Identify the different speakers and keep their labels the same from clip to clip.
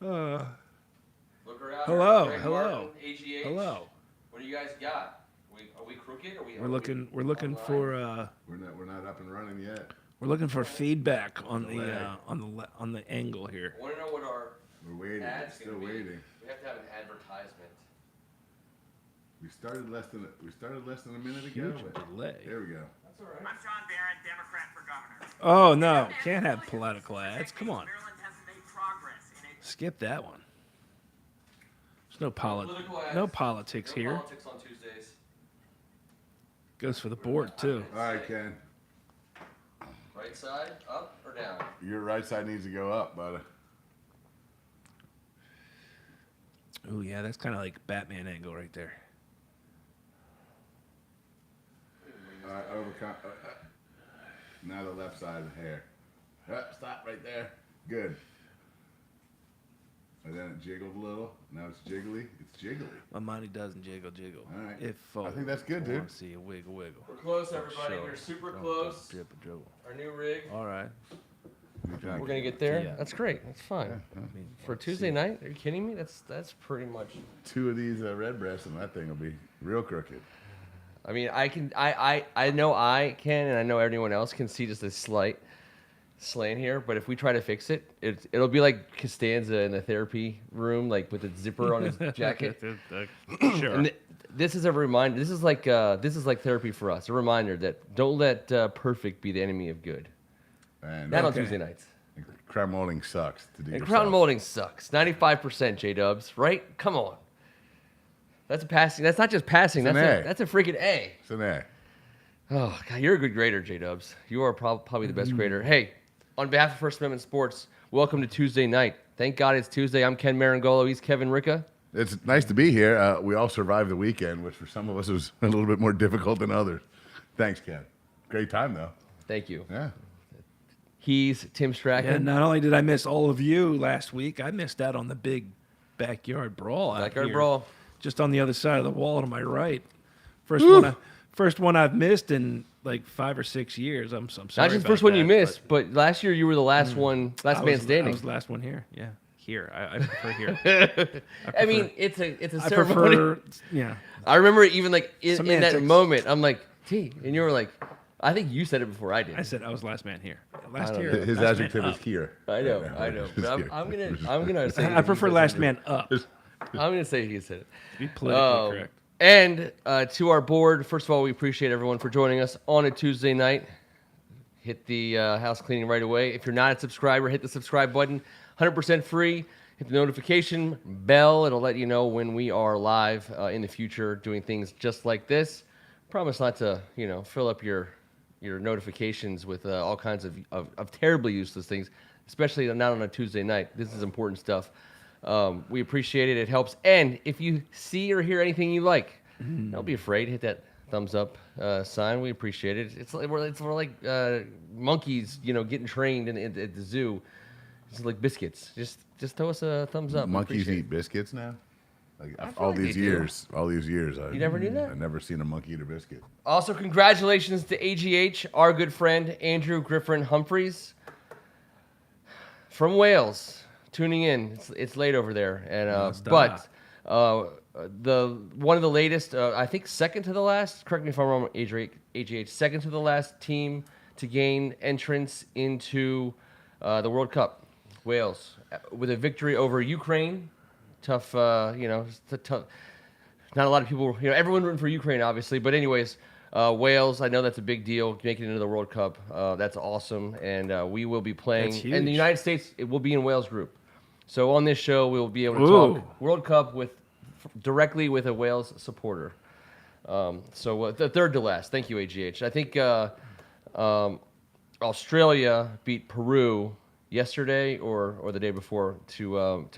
Speaker 1: Look around.
Speaker 2: Hello,
Speaker 1: Greg
Speaker 2: hello,
Speaker 1: Martin, AGH.
Speaker 2: hello.
Speaker 1: What do you guys got? Are we crooked?
Speaker 2: We're looking for
Speaker 3: We're not up and running yet.
Speaker 2: we're looking for feedback on the angle here.
Speaker 1: I want to know what our
Speaker 3: We're waiting.
Speaker 1: ad's
Speaker 3: Still
Speaker 1: gonna be.
Speaker 3: waiting.
Speaker 1: We have to have an advertisement.
Speaker 3: We started less than a minute ago.
Speaker 2: Huge
Speaker 3: but
Speaker 2: delay.
Speaker 3: There we go.
Speaker 1: That's all right.
Speaker 4: I'm John Barron, Democrat for governor.
Speaker 2: Oh no, can't have political ads. Come on,
Speaker 4: Maryland has made progress in a
Speaker 2: skip that one. There's no
Speaker 1: Political ads.
Speaker 2: no politics
Speaker 1: No
Speaker 2: here.
Speaker 1: politics on Tuesdays.
Speaker 2: Goes for the board too.
Speaker 3: All right, Ken.
Speaker 1: Right side, up or down?
Speaker 3: Your right side needs to go up, buddy.
Speaker 2: Oh yeah, that's kind of like Batman angle right there.
Speaker 3: All right, overcome. Now the left side of the hair. Stop right there. Good. And then it jiggled a little. Now it's jiggly. It's jiggly.
Speaker 2: My money doesn't jiggle.
Speaker 3: All right.
Speaker 2: If
Speaker 3: I think that's good, dude.
Speaker 2: want to see a wiggle.
Speaker 1: We're close, everybody. We're super close.
Speaker 2: Drip.
Speaker 1: Our new rig.
Speaker 2: All right.
Speaker 1: We're gonna get there.
Speaker 2: Yeah.
Speaker 1: That's great. That's fine.
Speaker 2: I mean,
Speaker 1: For a Tuesday night? Are you kidding me? That's pretty much.
Speaker 3: Two of these red breasts and that thing will be real crooked.
Speaker 1: I mean, I know I can, and I know everyone else can see just a slight slant here. But if we try to fix it, it'll be like Costanza in the therapy room, like with the zipper on his jacket.
Speaker 2: Sure.
Speaker 1: And this is a reminder. This is like therapy for us. A reminder that don't let perfect be the enemy of good.
Speaker 3: And
Speaker 1: Not on Tuesday nights.
Speaker 3: crown molding sucks to do.
Speaker 1: And
Speaker 3: yourself.
Speaker 1: crown molding sucks. 95% J-Dubs, right? Come on. That's a passing. That's not just passing.
Speaker 3: It's
Speaker 1: That's
Speaker 3: an A.
Speaker 1: that's a freaking A.
Speaker 3: It's an A.
Speaker 1: Oh, God, you're a good grader, J-Dubs. You are probably the best grader. Hey, on behalf of First Amendment Sports, welcome to Tuesday night. Thank God it's Tuesday. I'm Ken Marangolo. He's Kevin Ricca.
Speaker 3: It's nice to be here. We all survived the weekend, which for some of us was a little bit more difficult than others. Thanks, Ken. Great time, though.
Speaker 1: Thank you.
Speaker 3: Yeah.
Speaker 1: He's Tim Strachan.
Speaker 2: And not only did I miss all of you last week, I missed out on the big backyard brawl.
Speaker 1: Backyard brawl.
Speaker 2: Just on the other side of the wall to my right. First one I've missed in like 5 or 6 years. I'm sorry.
Speaker 1: Not just the first one you missed, but last year you were the last man standing.
Speaker 2: I was the last one here. Yeah, here. I prefer here.
Speaker 1: I mean, it's a
Speaker 2: I
Speaker 1: ceremony.
Speaker 2: prefer. Yeah.
Speaker 1: I remember even like in that
Speaker 2: Semantics.
Speaker 1: moment, I'm like, T, and you were like, I think you said it before I did.
Speaker 2: I said I was last man here.
Speaker 1: I
Speaker 2: Last
Speaker 1: don't
Speaker 2: year.
Speaker 1: know.
Speaker 3: His
Speaker 2: last
Speaker 3: adjective
Speaker 2: man
Speaker 3: is
Speaker 2: up.
Speaker 3: here.
Speaker 1: I know.
Speaker 3: Just
Speaker 1: But
Speaker 3: here.
Speaker 1: I'm gonna say.
Speaker 2: I prefer last man up. To
Speaker 1: I'm gonna say he said it.
Speaker 2: be politically correct.
Speaker 1: And to our board, first of all, we appreciate everyone for joining us on a Tuesday night. Hit the house cleaning right away. If you're not a subscriber, hit the subscribe button. 100% free. Hit the notification bell. It'll let you know when we are live in the future doing things just like this. Promise not to, fill up your notifications with all kinds of terribly useless things, especially not on a Tuesday night. This is important stuff. We appreciate it. It helps. And if you see or hear anything you like, don't be afraid. Hit that thumbs up sign. We appreciate it. We're like monkeys, getting trained at the zoo. It's like biscuits. Just throw us a thumbs up.
Speaker 3: Monkeys eat biscuits now? Like
Speaker 1: I feel
Speaker 3: all
Speaker 1: like
Speaker 3: these
Speaker 1: they do.
Speaker 3: years. All these years.
Speaker 1: You never knew that?
Speaker 3: I've never seen a monkey eat a biscuit.
Speaker 1: Also, congratulations to AGH, our good friend Andrew Griffin Humphreys from Wales, tuning in. It's late over there, and but the one of the latest, I think second to the last. Correct me if I'm wrong. AGH, second to the last team to gain entrance into the World Cup. Wales with a victory over Ukraine. Tough, tough. Not a lot of people, everyone rooting for Ukraine, obviously. But anyways, Wales, I know that's a big deal, making it into the World Cup. That's awesome, and we will be playing.
Speaker 2: That's huge.
Speaker 1: In the United States, it will be in Wales group. So on this show, we will be able to talk World Cup directly with a Wales supporter. So the third to last. Thank you, AGH. I think Australia beat Peru yesterday or the day before to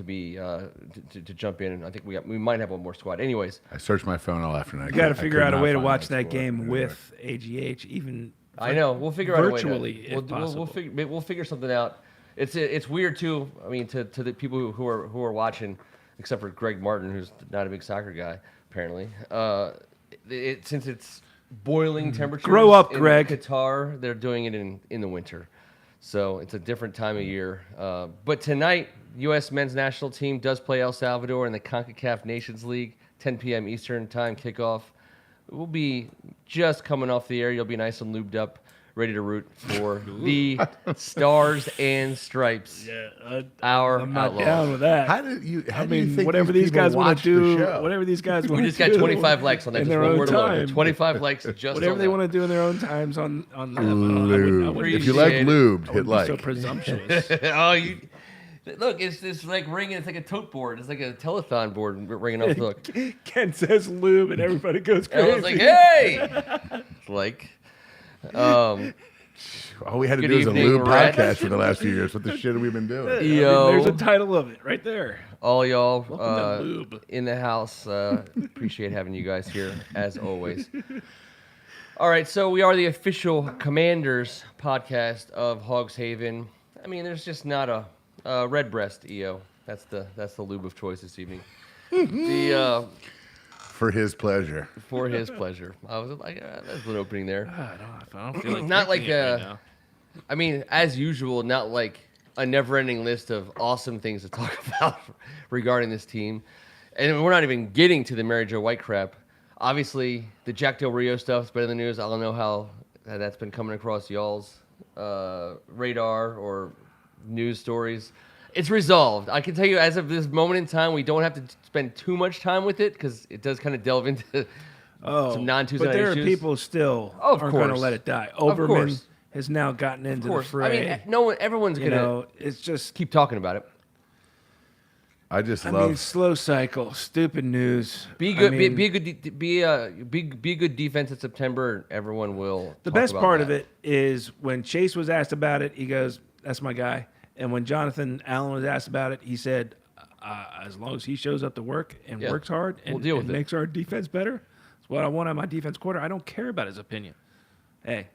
Speaker 1: jump in, and I think we might have one more squad. Anyways,
Speaker 3: I searched my phone all afternoon.
Speaker 2: You got to figure out a way to watch
Speaker 3: that
Speaker 2: that game with AGH, even.
Speaker 1: I know we'll figure out
Speaker 2: virtually,
Speaker 1: a way
Speaker 2: if possible.
Speaker 1: We'll figure something out. It's weird too. I mean, to the people who are watching, except for Greg Martin, who's not a big soccer guy apparently. Since it's boiling temperatures.
Speaker 2: Grow up,
Speaker 1: in
Speaker 2: Greg.
Speaker 1: Qatar, they're doing it in the winter. So it's a different time of year. But tonight, U.S. men's national team does play El Salvador in the CONCACAF Nations League, 10 p.m. Eastern time kickoff. We'll be just coming off the air. You'll be nice and lubed up, ready to root for the Stars and Stripes.
Speaker 2: Yeah,
Speaker 1: Our
Speaker 2: I'm not
Speaker 1: Outlaws.
Speaker 2: down with that.
Speaker 3: How do you
Speaker 2: I
Speaker 3: think
Speaker 2: mean, whatever these
Speaker 3: people
Speaker 2: guys want
Speaker 3: watch
Speaker 2: to
Speaker 3: the
Speaker 2: do,
Speaker 3: show?
Speaker 2: whatever these guys want
Speaker 1: We
Speaker 2: to
Speaker 1: just
Speaker 2: do,
Speaker 1: got 25 likes on that.
Speaker 2: in
Speaker 1: Just
Speaker 2: their
Speaker 1: one
Speaker 2: own
Speaker 1: word alone.
Speaker 2: time.
Speaker 1: 25 likes just
Speaker 2: Whatever
Speaker 1: on
Speaker 2: they
Speaker 1: that.
Speaker 2: want to do in their own times on them.
Speaker 3: Lube.
Speaker 2: I
Speaker 3: If you like
Speaker 1: Appreciate it.
Speaker 3: lubed, hit
Speaker 2: wouldn't be
Speaker 3: like.
Speaker 2: so presumptuous.
Speaker 1: Oh, you look! It's like ringing. It's like a tote board. It's like a telethon board ringing off. Look,
Speaker 2: Ken says lube, and everybody goes crazy.
Speaker 1: everyone's like, "Hey!" Like,
Speaker 3: All we had to
Speaker 1: Good
Speaker 3: do is a
Speaker 1: evening,
Speaker 3: lube
Speaker 1: Rat.
Speaker 3: podcast for the last few years. What the shit have we been doing?
Speaker 2: I mean,
Speaker 1: yo,
Speaker 2: there's a title of it right there.
Speaker 1: all y'all
Speaker 2: Welcome to lube.
Speaker 1: in the house. Appreciate having you guys here as always. All right, so we are the official Commanders podcast of Hogs Haven. I mean, there's just not a red breast EO. That's the lube of choice this evening.
Speaker 3: For his pleasure.
Speaker 1: For his pleasure. I was like, that's an opening there.
Speaker 2: I don't feel like
Speaker 1: Not like
Speaker 2: drinking it right now.
Speaker 1: I mean, as usual, not like a never-ending list of awesome things to talk about regarding this team. And we're not even getting to the Mary Jo White crap. Obviously, the Jack Del Rio stuff's been in the news. I don't know how that's been coming across y'all's radar or news stories. It's resolved. I can tell you, as of this moment in time, we don't have to spend too much time with it because it does kind of delve into some non-Tuesday
Speaker 2: But
Speaker 1: night
Speaker 2: there
Speaker 1: issues.
Speaker 2: are people still
Speaker 1: Of
Speaker 2: aren't going to
Speaker 1: course.
Speaker 2: let it die.
Speaker 1: Of
Speaker 2: Oberman
Speaker 1: course.
Speaker 2: has now gotten into
Speaker 1: Of course.
Speaker 2: the fray.
Speaker 1: I mean, no one, everyone's
Speaker 2: you
Speaker 1: gonna
Speaker 2: know, it's just.
Speaker 1: keep talking about it.
Speaker 3: I just
Speaker 2: I
Speaker 3: love.
Speaker 2: mean, slow cycle, stupid news.
Speaker 1: Be good.
Speaker 2: I mean,
Speaker 1: be a good. Be a good defense in September. Everyone will.
Speaker 2: The
Speaker 1: talk
Speaker 2: best
Speaker 1: about
Speaker 2: part
Speaker 1: that.
Speaker 2: of it is when Chase was asked about it, he goes, "That's my guy." And when Jonathan Allen was asked about it, he said, "As long as he shows up to work and
Speaker 1: Yeah,
Speaker 2: works hard and,
Speaker 1: we'll deal with
Speaker 2: and
Speaker 1: it."
Speaker 2: makes our defense better, it's what I want on my defense quarter. I don't care about his opinion. Hey,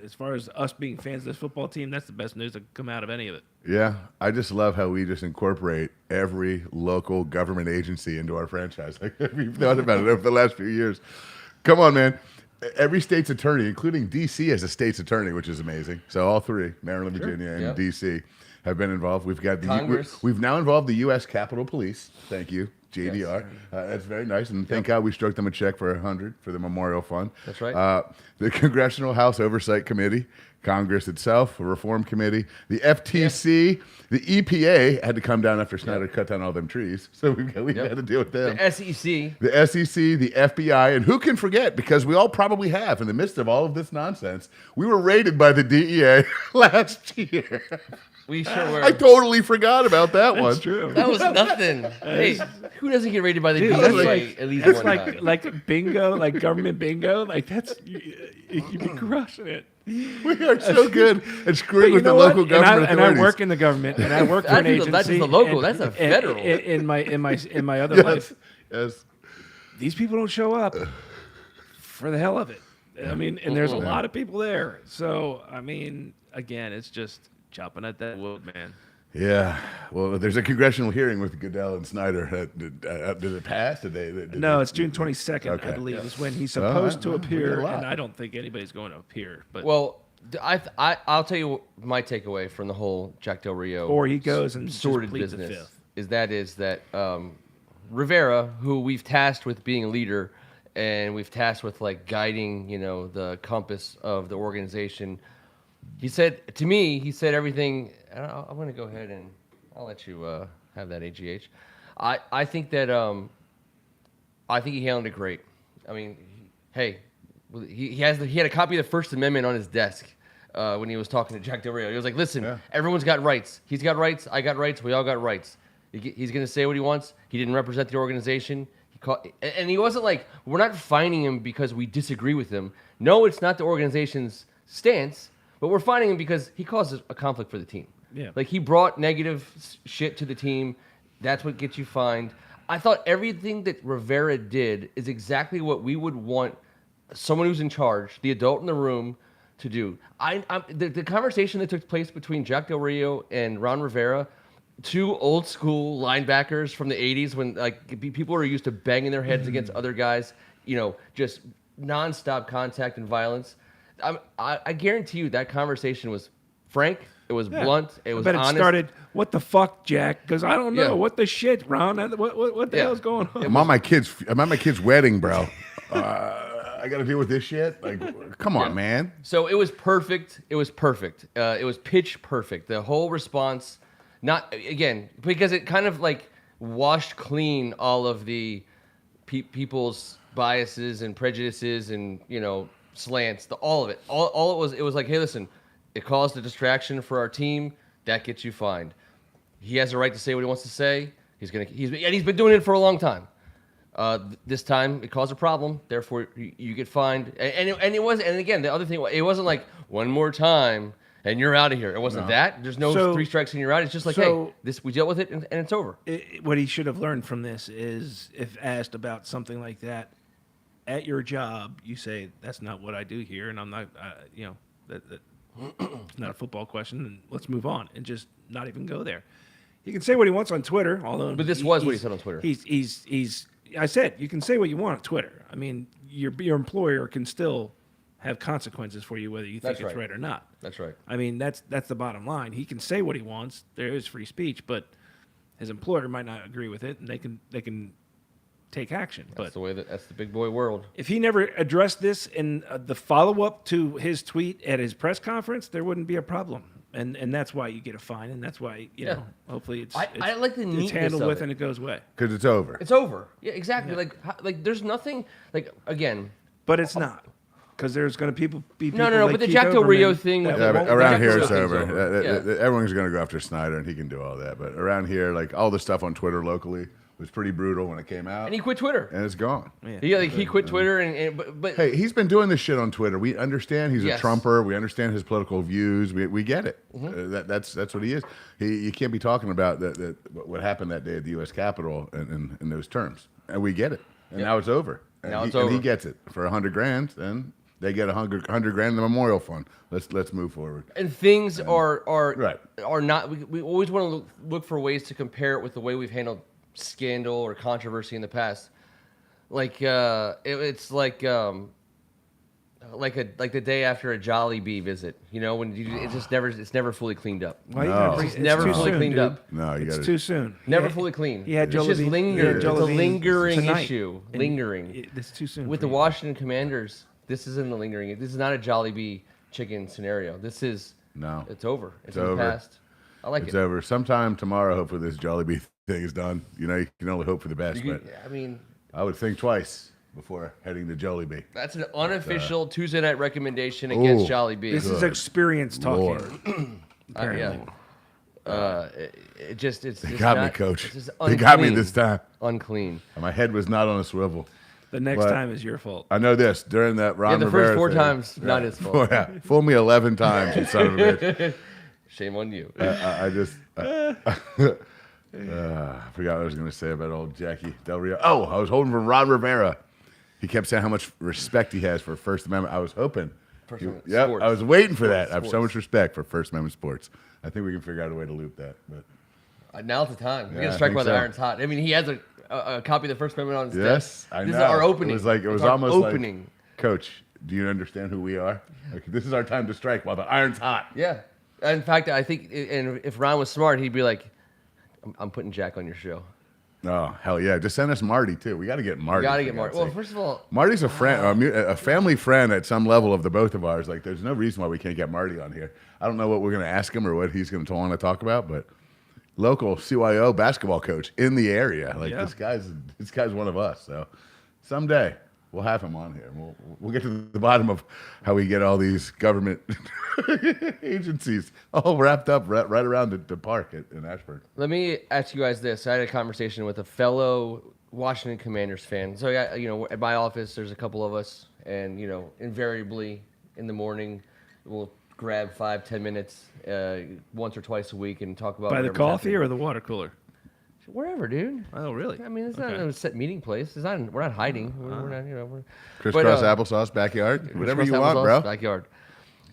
Speaker 2: as far as us being fans of this football team, that's the best news that come out of any of it.
Speaker 3: Yeah, I just love how we just incorporate every local government agency into our franchise. Like, we've thought about it over the last few years. Come on, man. Every state's attorney, including D.C. as a state's attorney, which is amazing. So all three, Maryland, Virginia, and
Speaker 1: Yep.
Speaker 3: D.C., have been involved. We've got
Speaker 1: Congress.
Speaker 3: we've now involved the U.S. Capitol Police. Thank you, JDR. That's very nice. And thank God we struck them a check for $100 for the Memorial Fund.
Speaker 1: That's right.
Speaker 3: The Congressional House Oversight Committee, Congress itself, a Reform Committee, the FTC, the EPA had to come down after Snyder cut down all them trees. So we had to deal with them.
Speaker 1: The SEC.
Speaker 3: The SEC, the FBI, and who can forget, because we all probably have, in the midst of all of this nonsense, we were raided by the DEA last year.
Speaker 1: We sure were.
Speaker 3: I totally forgot about that one.
Speaker 2: That's true.
Speaker 1: That was nothing. Hey, who doesn't get rated by the
Speaker 2: Dude,
Speaker 1: DEA
Speaker 2: that's like
Speaker 1: at least
Speaker 2: that's
Speaker 1: one
Speaker 2: like
Speaker 1: time?
Speaker 2: like bingo, like government bingo. Like that's you be crushing it.
Speaker 3: We are so good at screwing
Speaker 2: But
Speaker 3: with the
Speaker 2: you know
Speaker 3: local
Speaker 2: what?
Speaker 3: government
Speaker 2: and I
Speaker 3: authorities.
Speaker 2: work in the government, and I work for an
Speaker 1: That's
Speaker 2: agency.
Speaker 1: just the local.
Speaker 2: and-
Speaker 1: That's a
Speaker 2: and-
Speaker 1: federal.
Speaker 2: In my other
Speaker 3: Yes,
Speaker 2: life,
Speaker 3: yes.
Speaker 2: these people don't show up for the hell of it. I mean, and there's a lot of people there. So I mean, again, it's just chopping at that wood, man.
Speaker 3: Yeah. Well, there's a congressional hearing with Goodell and Snyder. Did it pass?
Speaker 2: No, it's June 22nd,
Speaker 3: Okay.
Speaker 2: I believe, is when he's supposed to
Speaker 3: well, we did
Speaker 2: appear,
Speaker 3: a lot.
Speaker 2: and I don't think anybody's going to appear. But
Speaker 1: Well, I'll tell you my takeaway from the whole Jack Del Rio
Speaker 2: or he goes and just
Speaker 1: sordid
Speaker 2: pleads the
Speaker 1: business
Speaker 2: fifth.
Speaker 1: is that Rivera, who we've tasked with being a leader and we've tasked with like guiding, the compass of the organization. He said to me, everything. And I'm going to go ahead and I'll let you have that AGH. I think that I think he handled it great. I mean, he had a copy of the First Amendment on his desk when he was talking to Jack Del Rio. He was like, "Listen, everyone's got rights. He's got rights. I got rights. We all got rights. He's going to say what he wants. He didn't represent the organization. And he wasn't like, we're not fining him because we disagree with him. No, it's not the organization's stance, but we're fining him because he caused a conflict for the team.
Speaker 2: Yeah.
Speaker 1: Like he brought negative shit to the team. That's what gets you fined. I thought everything that Rivera did is exactly what we would want someone who's in charge, the adult in the room, to do. The conversation that took place between Jack Del Rio and Ron Rivera, two old school linebackers from the 80s when people are used to banging their heads against other guys, just nonstop contact and violence. I guarantee you that conversation was frank. It was blunt. It was
Speaker 2: I bet
Speaker 1: honest.
Speaker 2: it started, what the fuck, Jack? Because I don't know.
Speaker 1: Yeah.
Speaker 2: What the shit, Ron? What the
Speaker 1: Yeah.
Speaker 2: hell's going on?
Speaker 3: I'm at my kid's wedding, bro. I got to deal with this shit. Like, come on, man.
Speaker 1: So it was perfect. It was perfect. It was pitch perfect. The whole response, not again because it kind of like washed clean all of the people's biases and prejudices and slants. All of it. All it was like, hey, listen, it caused a distraction for our team. That gets you fined. He has a right to say what he wants to say. He's been doing it for a long time. This time it caused a problem, therefore you get fined. And again, the other thing, it wasn't like one more time and you're out of here. It wasn't that. There's no 3 strikes and you're out. It's just like, hey, we dealt with it and it's over.
Speaker 2: What he should have learned from this is, if asked about something like that at your job, you say, that's not what I do here, and I'm not, it's not a football question, and let's move on, and just not even go there. He can say what he wants on Twitter, although...
Speaker 1: But this was what he said on Twitter.
Speaker 2: I said, you can say what you want on Twitter. I mean, your employer can still have consequences for you, whether you think it's right or not.
Speaker 1: That's right.
Speaker 2: I mean, that's the bottom line. He can say what he wants. There is free speech, but his employer might not agree with it, and they can take action.
Speaker 1: That's that's the big boy world.
Speaker 2: If he never addressed this in the follow-up to his tweet at his press conference, there wouldn't be a problem. And that's why you get a fine, and that's why, hopefully
Speaker 1: I like the neatness
Speaker 2: it's handled
Speaker 1: of
Speaker 2: with
Speaker 1: it.
Speaker 2: and it goes away.
Speaker 3: Because it's over.
Speaker 1: It's over. Yeah, exactly. Yeah. Like there's nothing, like, again.
Speaker 2: But it's not. Because there's going to be people
Speaker 1: No,
Speaker 2: like
Speaker 1: but the
Speaker 2: Keith
Speaker 1: Jack Del Rio
Speaker 2: Overman
Speaker 1: thing.
Speaker 2: that
Speaker 3: Yeah,
Speaker 2: won't-
Speaker 3: but around
Speaker 1: Jack
Speaker 3: here
Speaker 1: Del
Speaker 3: it's
Speaker 1: Rio
Speaker 3: over.
Speaker 1: thing's over.
Speaker 3: Everyone's going to go after Snyder, and he can do all that. But around here, like, all the stuff on Twitter locally was pretty brutal when it came out.
Speaker 1: And he quit Twitter.
Speaker 3: And it's gone.
Speaker 1: Yeah, he quit Twitter, but
Speaker 3: Hey, he's been doing this shit on Twitter. We understand he's a Trumper. We understand his political views. We get it. That's what he is. You can't be talking about what happened that day at the U.S. Capitol in those terms. And we get it. And now it's over. And
Speaker 1: over.
Speaker 3: And he gets it for $100,000. Then they get $100,000 in the memorial fund. Let's move forward.
Speaker 1: And things are
Speaker 3: right.
Speaker 1: not. We always want to look for ways to compare it with the way we've handled scandal or controversy in the past. Like it's like the day after a Jollibee visit. When it's never fully cleaned up.
Speaker 2: Why you
Speaker 3: No.
Speaker 2: gotta bring-
Speaker 1: It's
Speaker 2: it's
Speaker 1: never
Speaker 2: too
Speaker 1: fully
Speaker 2: soon,
Speaker 1: cleaned
Speaker 2: dude.
Speaker 1: up.
Speaker 3: No, you
Speaker 2: It's
Speaker 3: got
Speaker 2: too soon.
Speaker 1: Never
Speaker 2: He
Speaker 1: fully clean.
Speaker 2: He had
Speaker 1: It's just
Speaker 2: Jollibee-
Speaker 1: lingering. It's a
Speaker 2: Jollibee
Speaker 1: lingering
Speaker 2: tonight.
Speaker 1: issue.
Speaker 2: And
Speaker 1: Lingering.
Speaker 2: It's too soon.
Speaker 1: With
Speaker 2: for
Speaker 1: the
Speaker 2: you.
Speaker 1: Washington Commanders, this isn't the lingering. This is not a Jollibee chicken scenario. This is
Speaker 3: No.
Speaker 1: It's over. It's in
Speaker 3: over.
Speaker 1: the past. I like
Speaker 3: It's
Speaker 1: it.
Speaker 3: over. Sometime tomorrow, hopefully, this Jollibee thing is done. You can only hope for the best. But
Speaker 1: I mean,
Speaker 3: I would think twice before heading to Jollibee.
Speaker 1: that's an unofficial Tuesday night recommendation against
Speaker 3: Ooh.
Speaker 1: Jollibee.
Speaker 2: This is experience talking.
Speaker 3: Lord.
Speaker 1: Yeah. It's
Speaker 3: They got me,
Speaker 1: not-
Speaker 3: coach.
Speaker 1: it's just
Speaker 3: They got me
Speaker 1: unclean.
Speaker 3: this time.
Speaker 1: Unclean.
Speaker 3: My head was not on a swivel.
Speaker 2: The next
Speaker 3: But-
Speaker 2: time is your fault.
Speaker 3: I know this. During that Ron
Speaker 1: the
Speaker 3: Rivera
Speaker 1: first 4
Speaker 3: thing-
Speaker 1: times, not his fault.
Speaker 3: Fool me 11 times, you son of a bitch.
Speaker 1: Shame on you.
Speaker 3: I forgot what I was going to say about old Jackie Del Rio. Oh, I was holding for Ron Rivera. He kept saying how much respect he has for First Amendment. I was hoping.
Speaker 1: First Amendment
Speaker 3: Yep,
Speaker 1: sports.
Speaker 3: I was waiting for that. I have so
Speaker 1: Sports.
Speaker 3: much respect for First Amendment sports. I think we can figure out a way to loop that. But
Speaker 1: Now's the time. We're
Speaker 3: Yeah,
Speaker 1: gonna
Speaker 3: I
Speaker 1: strike
Speaker 3: think
Speaker 1: while the
Speaker 3: so.
Speaker 1: iron's hot. I mean, he has a copy of the First Amendment on his
Speaker 3: yes,
Speaker 1: desk.
Speaker 3: I know.
Speaker 1: This is our opening.
Speaker 3: It was
Speaker 1: It's our
Speaker 3: almost
Speaker 1: opening.
Speaker 3: like, Coach, do you understand who we are? Like, this is our time to strike while the iron's hot.
Speaker 1: Yeah. In fact, I think, and if Ron was smart, he'd be like, "I'm putting Jack on your show."
Speaker 3: Oh, hell yeah. Just send us Marty, too. We got to get Marty.
Speaker 1: You gotta
Speaker 3: for
Speaker 1: get Mark.
Speaker 3: God's
Speaker 1: Well,
Speaker 3: sake.
Speaker 1: first of all,
Speaker 3: Marty's a friend, a family friend at some level of the both of ours. Like, there's no reason why we can't get Marty on here. I don't know what we're going to ask him or what he's going to want to talk about, but local CYO basketball coach in the area. Like,
Speaker 2: Yeah.
Speaker 3: this guy's one of us. So someday we'll have him on here. We'll get to the bottom of how we get all these government agencies all wrapped up right around the park in Ashburn.
Speaker 1: let me ask you guys this. I had a conversation with a fellow Washington Commanders fan. So, at my office, there's a couple of us, and, invariably in the morning, we'll grab 5-10 minutes once or twice a week and talk about
Speaker 2: By the
Speaker 1: whatever's
Speaker 2: coffee
Speaker 1: happening.
Speaker 2: or the water cooler?
Speaker 1: Wherever, dude.
Speaker 2: Oh, really?
Speaker 1: I mean, it's not
Speaker 2: Okay.
Speaker 1: a set meeting place. We're not hiding. We're not, we're
Speaker 3: Crisscross
Speaker 1: But,
Speaker 3: applesauce backyard, whatever you
Speaker 1: Crisscross
Speaker 3: want,
Speaker 1: applesauce,
Speaker 3: bro.
Speaker 1: Backyard.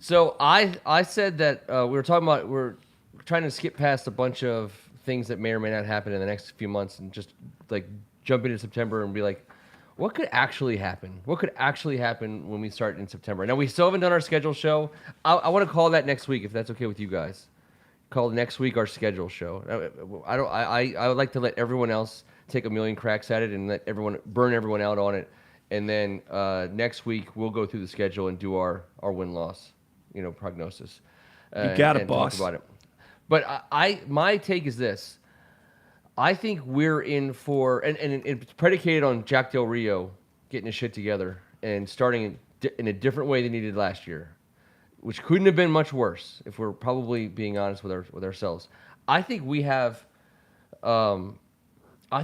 Speaker 1: So I said that we're trying to skip past a bunch of things that may or may not happen in the next few months and just like jump into September and be like, what could actually happen? What could actually happen when we start in September? Now, we still haven't done our schedule show. I want to call that next week, if that's okay with you guys. Call next week our schedule show. I would like to let everyone else take a million cracks at it and let everyone burn everyone out on it. And then next week we'll go through the schedule and do our win-loss, prognosis.
Speaker 2: You got it,
Speaker 1: and
Speaker 2: boss.
Speaker 1: talk about it. But my take is this. I think we're in for, and it's predicated on Jack Del Rio getting his shit together and starting in a different way than he did last year, which couldn't have been much worse if we're probably being honest with ourselves. I think we have, I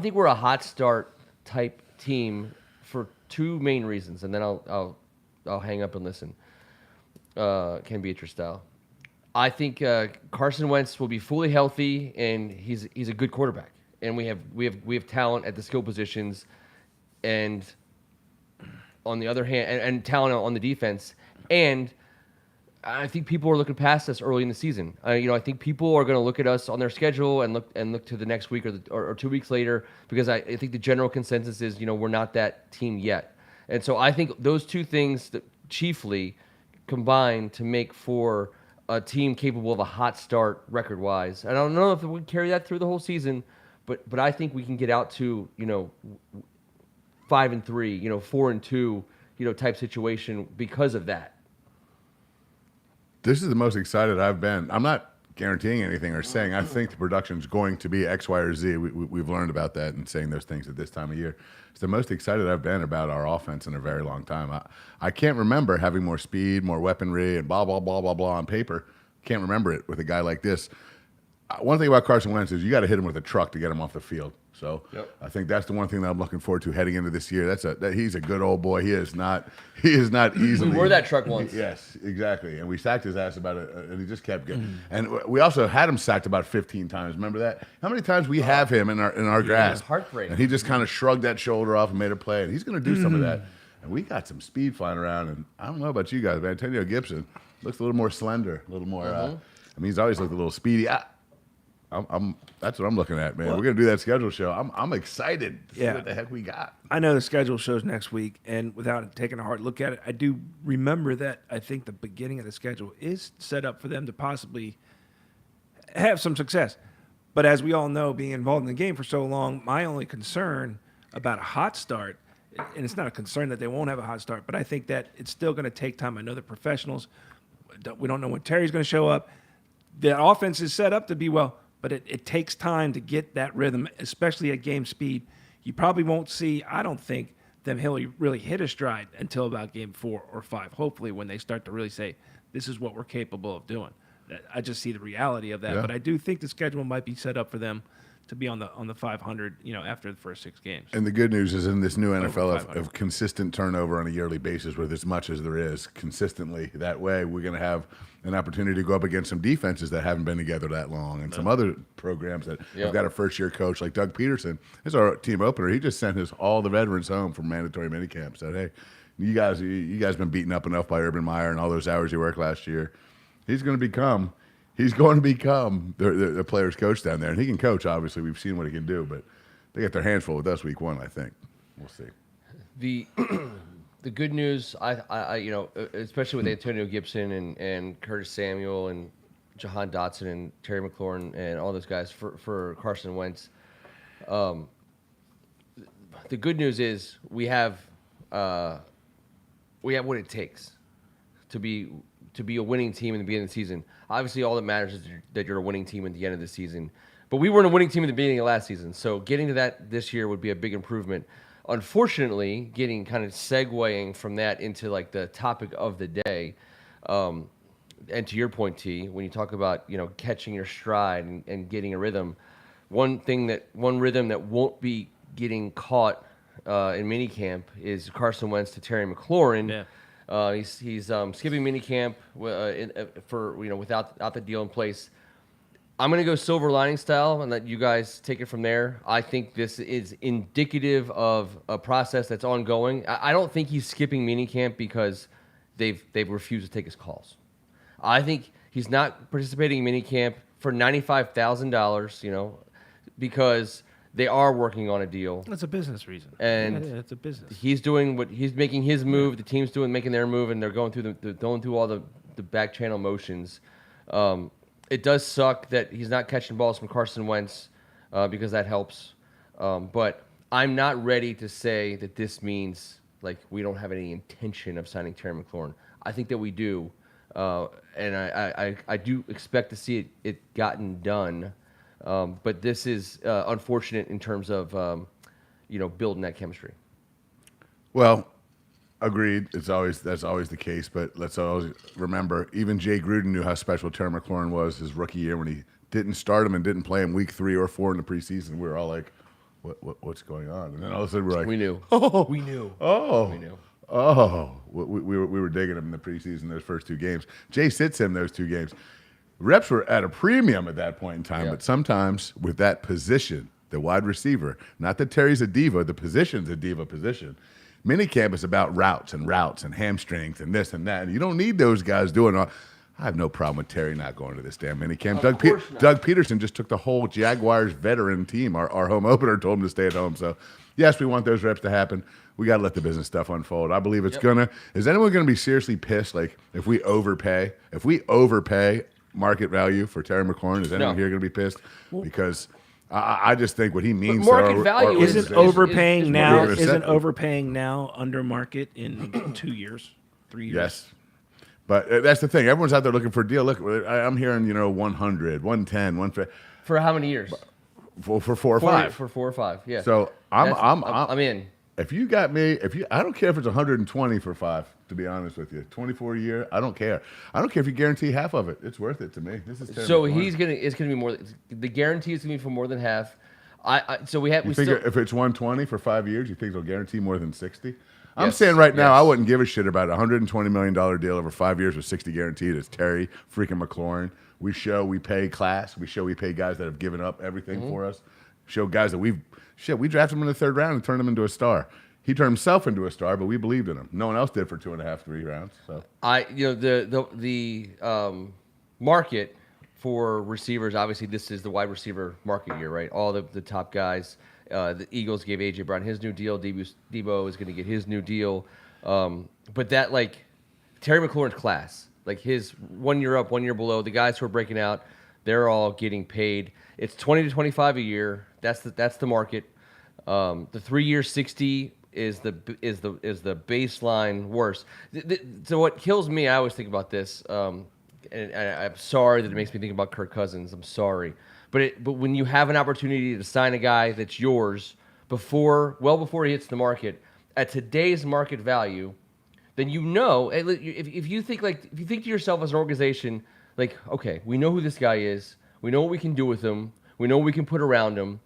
Speaker 1: think we're a hot start type team for two main reasons, and then I'll hang up and listen. Ken Beatrice style. I think Carson Wentz will be fully healthy, and he's a good quarterback. And we have talent at the skill positions, and on the other hand, and talent on the defense. And I think people are looking past us early in the season. I think people are going to look at us on their schedule and look to the next week or 2 weeks later, because I think the general consensus is we're not that team yet. And so I think those two things that chiefly combine to make for a team capable of a hot start record-wise. I don't know if we carry that through the whole season. But I think we can get out to 5-3, 4-2, type situation because of that.
Speaker 3: This is the most excited I've been. I'm not guaranteeing anything or saying I think the production's going to be X, Y, or Z. We've learned about that and saying those things at this time of year. It's the most excited I've been about our offense in a very long time. I can't remember having more speed, more weaponry, and blah, blah, blah, blah, blah on paper. Can't remember it with a guy like this. One thing about Carson Wentz is you got to hit him with a truck to get him off the field. So I think that's the one thing that I'm looking forward to heading into this year. He's a good old boy. He is not easily.
Speaker 1: We were that truck once.
Speaker 3: Yes, exactly. And we sacked his ass about it, and he just kept getting. And we also had him sacked about 15 times. Remember that? How many times we have him in our grasp?
Speaker 1: Heartbreaking.
Speaker 3: And he just kind of shrugged that shoulder off and made a play. And he's going to do some of that. And we got some speed flying around. And I don't know about you guys, but Antonio Gibson looks a little more slender, a little more. He's always looked a little speedy. That's what I'm looking at, man. We're gonna do that schedule show. I'm excited to see what the heck we got.
Speaker 2: I know the schedule shows next week, and without taking a hard look at it, I do remember that I think the beginning of the schedule is set up for them to possibly have some success. But as we all know, being involved in the game for so long, my only concern about a hot start, and it's not a concern that they won't have a hot start, but I think that it's still going to take time. I know they're professionals. We don't know when Terry's going to show up. The offense is set up to be well. But it takes time to get that rhythm, especially at game speed. You probably won't see, I don't think, them really hit a stride until about game 4 or 5, hopefully, when they start to really say, this is what we're capable of doing. I just see the reality of that.
Speaker 3: Yeah.
Speaker 2: But I do think the schedule might be set up for them to be on the 500, after the first 6 games.
Speaker 3: And the good news is in this new NFL
Speaker 2: 500.
Speaker 3: of consistent turnover on a yearly basis with as much as there is consistently that way, we're going to have an opportunity to go up against some defenses that haven't been together that long and some other programs that have got a first-year coach like Doug Peterson. This is our team opener. He just sent all the veterans home from mandatory minicamp. Said, hey, you guys been beaten up enough by Urban Meyer and all those hours you worked last year. He's going to become the players' coach down there. And he can coach, obviously. We've seen what he can do. But they got their hands full with us week 1, I think. We'll see.
Speaker 1: The good news, especially with Antonio Gibson and Curtis Samuel and Jahan Dotson and Terry McLaurin and all those guys for Carson Wentz, the good news is we have what it takes to be a winning team in the beginning of the season. Obviously, all that matters is that you're a winning team at the end of the season. But we weren't a winning team at the beginning of last season, so getting to that this year would be a big improvement. Unfortunately, getting kind of segueing from that into like the topic of the day, and to your point, T, when you talk about catching your stride and getting a rhythm, one rhythm that won't be getting caught in minicamp is Carson Wentz to Terry McLaurin.
Speaker 2: Yeah.
Speaker 1: He's skipping minicamp without the deal in place. I'm going to go silver lining style and let you guys take it from there. I think this is indicative of a process that's ongoing. I don't think he's skipping minicamp because they've refused to take his calls. I think he's not participating in minicamp for $95,000, because
Speaker 2: Yeah.
Speaker 1: They are working on a deal.
Speaker 2: That's a business reason.
Speaker 1: And
Speaker 2: it's a business.
Speaker 1: He's doing what he's making his move. The team's making their move, and they're going through all the back channel motions. It does suck that he's not catching balls from Carson Wentz because that helps. But I'm not ready to say that this means like we don't have any intention of signing Terry McLaurin. I think that we do, and I do expect to see it gotten done. But this is unfortunate in terms of building that chemistry.
Speaker 3: Well, agreed. That's always the case. But let's always remember, even Jay Gruden knew how special Terry McLaurin was his rookie year when he didn't start him and didn't play him week 3 or 4 in the preseason. We were all like, what's going on? And then all of a sudden we're like,
Speaker 1: We knew.
Speaker 3: Oh,
Speaker 1: We knew.
Speaker 3: Oh,
Speaker 1: We knew.
Speaker 3: Oh, we were digging him in the preseason those first 2 games. Jay sits him those 2 games. Reps were at a premium at that point in time,
Speaker 1: Yeah.
Speaker 3: but sometimes with that position, the wide receiver, not that Terry's a diva, the position's a diva position. Minicamp is about routes and hamstrings and this and that. And you don't need those guys doing all. I have no problem with Terry not going to this damn minicamp. Doug Peterson just took the whole Jaguars veteran team, our home opener, told him to stay at home. So, yes, we want those reps to happen. We got to let the business stuff unfold. I believe it's going to. Is anyone going to be seriously pissed, like, if we overpay? If we overpay market value for Terry McLaurin, is anyone here going to be pissed? Because I just think what he means.
Speaker 1: Market value
Speaker 2: Isn't
Speaker 1: is
Speaker 2: overpaying
Speaker 1: is
Speaker 2: now?
Speaker 3: what you're gonna
Speaker 2: Isn't
Speaker 3: say.
Speaker 2: overpaying now under market in 2 years, 3 years?
Speaker 3: Yes. But that's the thing. Everyone's out there looking for a deal. Look, I'm hearing, 100, 110, 150
Speaker 1: For how many years?
Speaker 3: for 4 or 5.
Speaker 1: For 4 or 5. Yeah.
Speaker 3: So
Speaker 1: I'm in.
Speaker 3: If you got me, I don't care if it's 120 for 5. To be honest with you, 24 a year, I don't care. I don't care if you guarantee half of it. It's worth it to me. This is terrible.
Speaker 1: So it's gonna be more. The guarantee is gonna be for more than half. So we have.
Speaker 3: You
Speaker 1: We
Speaker 3: think
Speaker 1: still,
Speaker 3: if it's 120 for 5 years, you think they'll guarantee more than 60? I'm
Speaker 1: Yes,
Speaker 3: saying right now,
Speaker 1: yes.
Speaker 3: I wouldn't give a shit about a $120 million deal over 5 years with 60 guaranteed. It's Terry freaking McLaurin. We pay class. We pay guys that have given up everything for us. Show guys that we drafted him in the 3rd round and turned him into a star. He turned himself into a star, but we believed in him. No one else did for 2.5, 3 rounds. So
Speaker 1: the market for receivers. Obviously, this is the wide receiver market year, right? All the top guys. The Eagles gave A.J. Brown his new deal. Debo is going to get his new deal. But that, like, Terry McLaurin's class, like his 1 year up, 1 year below, the guys who are breaking out, they're all getting paid. It's 20 to 25 a year. That's the market. The 3 year 60 is the baseline worse. So what kills me, I always think about this, and I'm sorry that it makes me think about Kirk Cousins. I'm sorry. But when you have an opportunity to sign a guy that's yours well before he hits the market at today's market value, then if you think to yourself as an organization, like, okay, we know who this guy is, we know what we can do with him, we know what we can put around him.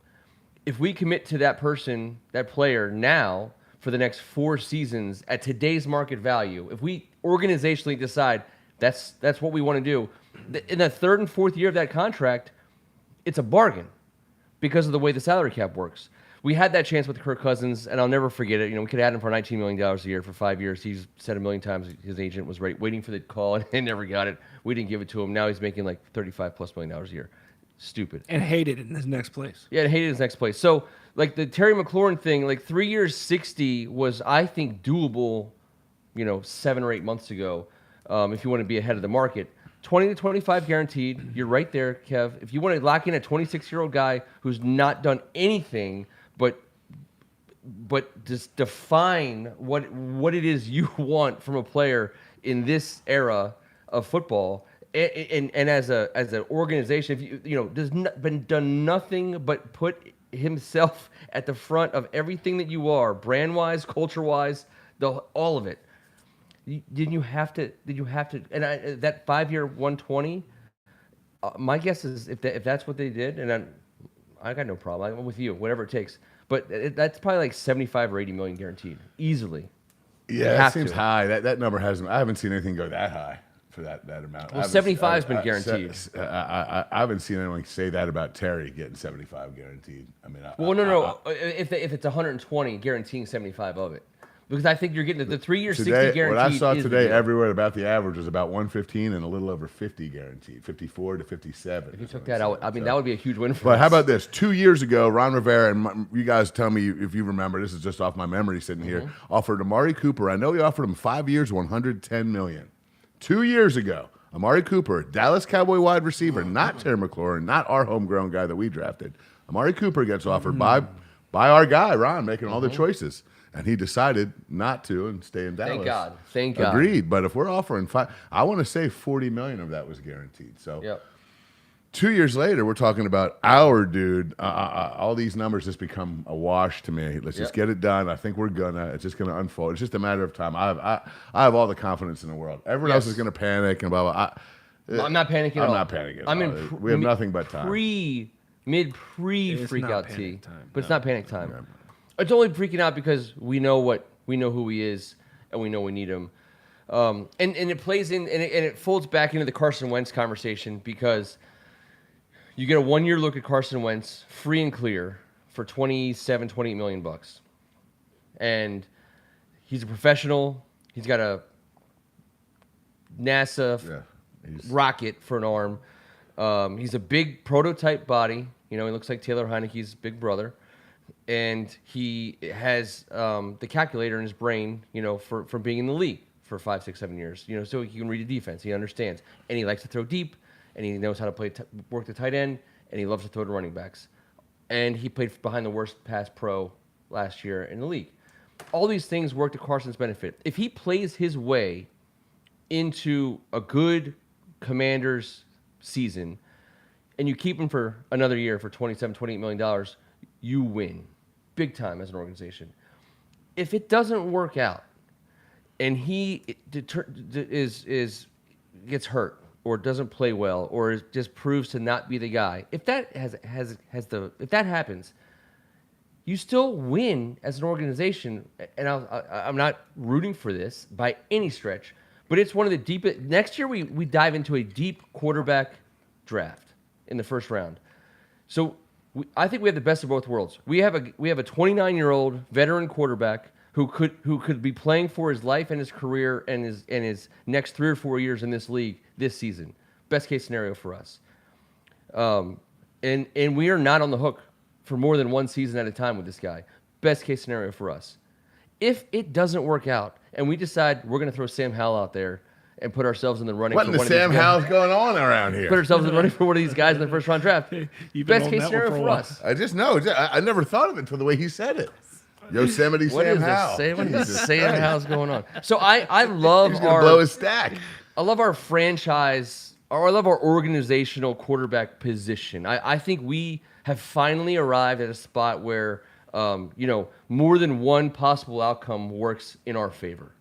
Speaker 1: If we commit to that person, that player now for the next 4 seasons at today's market value, if we organizationally decide that's what we want to do, in the 3rd and 4th year of that contract, it's a bargain because of the way the salary cap works. We had that chance with Kirk Cousins, and I'll never forget it. We could have had him for $19 million a year for 5 years. He's said a million times his agent was waiting for the call, and they never got it. We didn't give it to him. Now he's making like $35+ million a year. Stupid.
Speaker 2: And hated in his next place.
Speaker 1: Yeah, and hated his next place. So, like, the Terry McLaurin thing, like 3 years, 60 was, I think, doable, 7 or 8 months ago, if you want to be ahead of the market. 20 to 25 guaranteed. You're right there, Kev. If you want to lock in a 26-year-old guy who's not done anything but just define what it is you want from a player in this era of football, and as an organization, if been done nothing but put himself at the front of everything that you are, brand-wise, culture-wise, all of it. Did you have to? And that 5 year 120. My guess is if that's what they did, and I got no problem. I'm with you, whatever it takes. But that's probably like 75 or 80 million guaranteed, easily.
Speaker 3: yeah, that seems high. That number hasn't. I haven't seen anything go that high for that amount.
Speaker 1: Well, 75's been guaranteed.
Speaker 3: I haven't seen anyone say that about Terry getting 75 guaranteed. I mean,
Speaker 1: Well, no. If it's 120, guaranteeing 75 of it. Because I think you're getting the 3-year 60
Speaker 3: Today,
Speaker 1: guaranteed.
Speaker 3: what I saw
Speaker 1: is the
Speaker 3: today,
Speaker 1: deal.
Speaker 3: everywhere about the average was about 115 and a little over 50 guaranteed, 54 to 57.
Speaker 1: If you took that out, I mean, that would be a huge win for
Speaker 3: But
Speaker 1: us.
Speaker 3: how about this? 2 years ago, Ron Rivera, and you guys tell me if you remember, this is just off my memory sitting here, offered Amari Cooper, I know he offered him 5 years, $110 million. 2 years ago, Amari Cooper, Dallas Cowboy wide receiver, not Terry McLaurin, not our homegrown guy that we drafted. Amari Cooper gets offered by our guy, Ron, making all the choices. And he decided not to and stay in Dallas.
Speaker 1: Thank God. Thank God.
Speaker 3: Agreed. But if we're offering five, I want to say 40 million of that was guaranteed. So
Speaker 1: Yep.
Speaker 3: 2 years later, we're talking about our dude. All these numbers just become a wash to me. Let's just get it done. I think we're gonna. It's just gonna unfold. It's just a matter of time. I have all the confidence in the world. Everyone else is gonna panic and blah blah.
Speaker 1: I'm not panicking at all.
Speaker 3: I'm not panicking.
Speaker 1: I'm
Speaker 3: at
Speaker 1: in
Speaker 3: all. We have nothing but time.
Speaker 1: Mid pre
Speaker 2: It's
Speaker 1: freak
Speaker 2: not
Speaker 1: out
Speaker 2: panic
Speaker 1: T.
Speaker 2: time,
Speaker 1: But it's
Speaker 2: no.
Speaker 1: not panic time. It's only freaking out because we know who he is and we know we need him. And it plays in and it folds back into the Carson Wentz conversation because you get a 1-year look at Carson Wentz free and clear for $28 million. And he's a professional. He's got a NASA rocket for an arm. He's a big prototype body. You know, he looks like Taylor Heineke's big brother. And he has the calculator in his brain, you know, for being in the league for 5, 6, 7 years. You know, so he can read a defense. He understands. And he likes to throw deep. And he knows how to play work the tight end. And he loves to throw to running backs. And he played behind the worst pass pro last year in the league. All these things work to Carson's benefit. If he plays his way into a good Commanders season and you keep him for another year for $28 million, you win big time as an organization. If it doesn't work out and he gets hurt or doesn't play well or just proves to not be the guy, if that if that happens, you still win as an organization. And I'm not rooting for this by any stretch, but it's one of the deepest. Next year we dive into a deep quarterback draft in the first round. So I think we have the best of both worlds. We have a 29-year-old veteran quarterback who could be playing for his life and his career and his next 3 or 4 years in this league this season. Best case scenario for us. And we are not on the hook for more than one season at a time with this guy. Best case scenario for us. If it doesn't work out and we decide we're going to throw Sam Howell out there and put ourselves in the running
Speaker 3: What
Speaker 1: for
Speaker 3: in the
Speaker 1: one of these
Speaker 3: Sam
Speaker 1: guys-
Speaker 3: Howell's going on around here?
Speaker 1: Put ourselves in the running for one of these guys in the first round draft.
Speaker 2: You've been
Speaker 1: Best
Speaker 2: on
Speaker 1: case
Speaker 2: that one
Speaker 1: scenario
Speaker 2: for a
Speaker 1: for
Speaker 2: while.
Speaker 1: us.
Speaker 3: I just know. I never thought of it until the way he said it. Yosemite
Speaker 1: What
Speaker 3: Sam
Speaker 1: is
Speaker 3: Howell.
Speaker 1: this? What is
Speaker 3: Jesus
Speaker 1: Sam
Speaker 3: Christ.
Speaker 1: Howell's going on? So I love
Speaker 3: He's going to blow his stack.
Speaker 1: I love our franchise, or I love our organizational quarterback position. I think we have finally arrived at a spot where, more than one possible outcome works in our favor.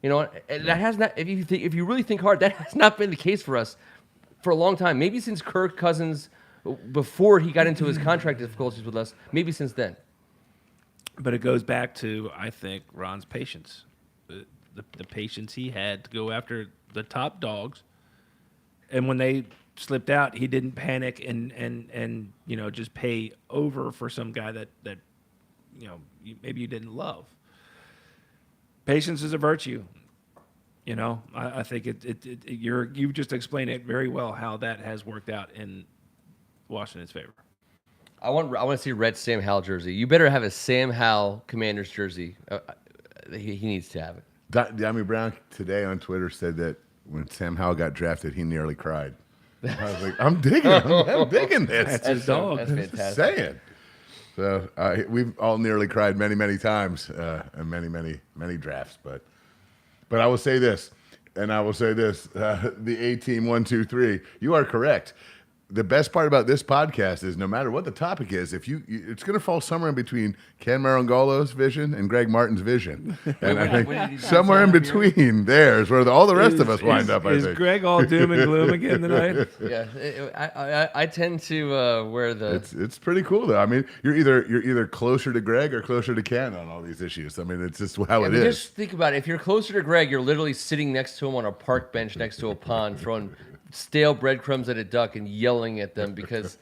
Speaker 1: You know, and that has not. If you really think hard, that has not been the case for us for a long time. Maybe since Kirk Cousins, before he got into his contract difficulties with us. Maybe since then.
Speaker 2: But it goes back to, I think, Ron's patience. The patience he had to go after the top dogs. And when they slipped out, he didn't panic and just pay over for some guy that maybe you didn't love. Patience is a virtue. You know, I think you've just explained it very well how that has worked out in Washington's favor.
Speaker 1: I want to see a red Sam Howell jersey. You better have a Sam Howell Commanders jersey. He needs to have it.
Speaker 3: Dami Brown today on Twitter said that when Sam Howell got drafted, he nearly cried. I was like, I'm digging this.
Speaker 2: That's his dog.
Speaker 1: That's
Speaker 3: Just
Speaker 1: fantastic.
Speaker 3: saying. So we've all nearly cried many, many times in many, many, many drafts. But I will say this, and I will say this: the A-Team 1, 2, 3. You are correct. The best part about this podcast is no matter what the topic is, it's going to fall somewhere in between Ken Marangolo's vision and Greg Martin's vision, and I think somewhere in between there is where all the rest of us wind up. I
Speaker 2: Is
Speaker 3: think
Speaker 2: Greg all doom and gloom again tonight?
Speaker 1: Yeah, I tend to wear the.
Speaker 3: it's pretty cool though. I mean, you're either closer to Greg or closer to Ken on all these issues. I mean, it's just how it is.
Speaker 1: Just think about it. If you're closer to Greg, you're literally sitting next to him on a park bench next to a pond, throwing stale breadcrumbs at a duck and yelling at them because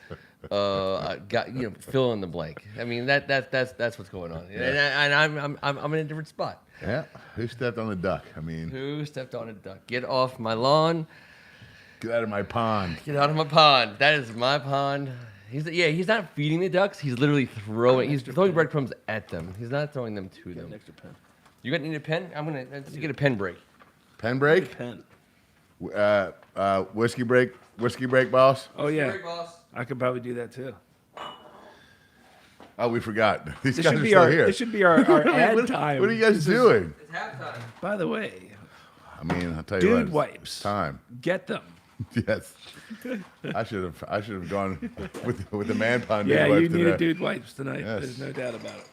Speaker 1: got fill in the blank. I mean that's what's going on, and I'm in a different spot.
Speaker 3: Yeah. Who stepped on the duck? I mean,
Speaker 1: Who stepped on a duck? Get off my lawn.
Speaker 3: get out of my pond.
Speaker 1: Get out of my pond. That is my pond. He's not feeding the ducks. He's literally throwing breadcrumbs at them. He's not throwing them to them.
Speaker 2: An extra pen.
Speaker 1: You need a pen? Let's get a pen break.
Speaker 3: Pen break?
Speaker 2: Pen.
Speaker 3: Whiskey break, boss.
Speaker 2: Oh yeah,
Speaker 1: Break, boss.
Speaker 2: I could probably do that too.
Speaker 3: Oh, we forgot. These
Speaker 2: This
Speaker 3: guys
Speaker 2: should
Speaker 3: are
Speaker 2: be
Speaker 3: still
Speaker 2: our
Speaker 3: here.
Speaker 2: This should be our ad time.
Speaker 3: What are you guys
Speaker 2: This is-
Speaker 3: doing?
Speaker 1: It's halftime.
Speaker 2: By the way,
Speaker 3: I mean, I'll tell you
Speaker 2: dude
Speaker 3: what.
Speaker 2: wipes.
Speaker 3: It's time.
Speaker 2: Get them.
Speaker 3: Yes. I should have gone with the man pond.
Speaker 2: Yeah,
Speaker 3: dude wipe
Speaker 2: you need
Speaker 3: today.
Speaker 2: a dude wipes tonight.
Speaker 3: Yes.
Speaker 2: There's no doubt about it.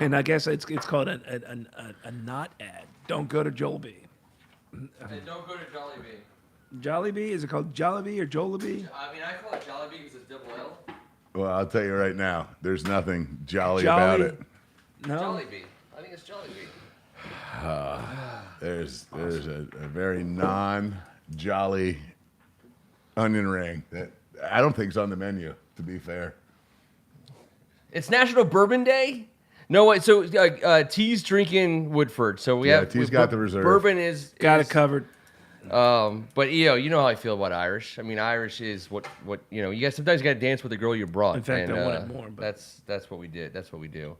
Speaker 2: And I guess it's called a not ad. Don't go to Jollibee.
Speaker 1: And don't go to Jollibee.
Speaker 2: Jollibee? Is it called Jollibee or Jollibee?
Speaker 1: I mean, I call it Jollibee because it's double L.
Speaker 3: Well, I'll tell you right now. There's nothing jolly about it.
Speaker 2: No.
Speaker 1: Jollibee. I think it's Jollibee.
Speaker 3: There's a very non-jolly onion ring that I don't think is on the menu. To be fair.
Speaker 1: It's National Bourbon Day. No, wait. So T's drinking Woodford. So we have
Speaker 3: T's got the reserve.
Speaker 1: Bourbon is
Speaker 2: Got it covered.
Speaker 1: But you know how I feel about Irish. I mean, Irish is what you guys sometimes got to dance with the girl you brought.
Speaker 2: In fact,
Speaker 1: and,
Speaker 2: I want it more, but-
Speaker 1: that's what we did. That's what we do.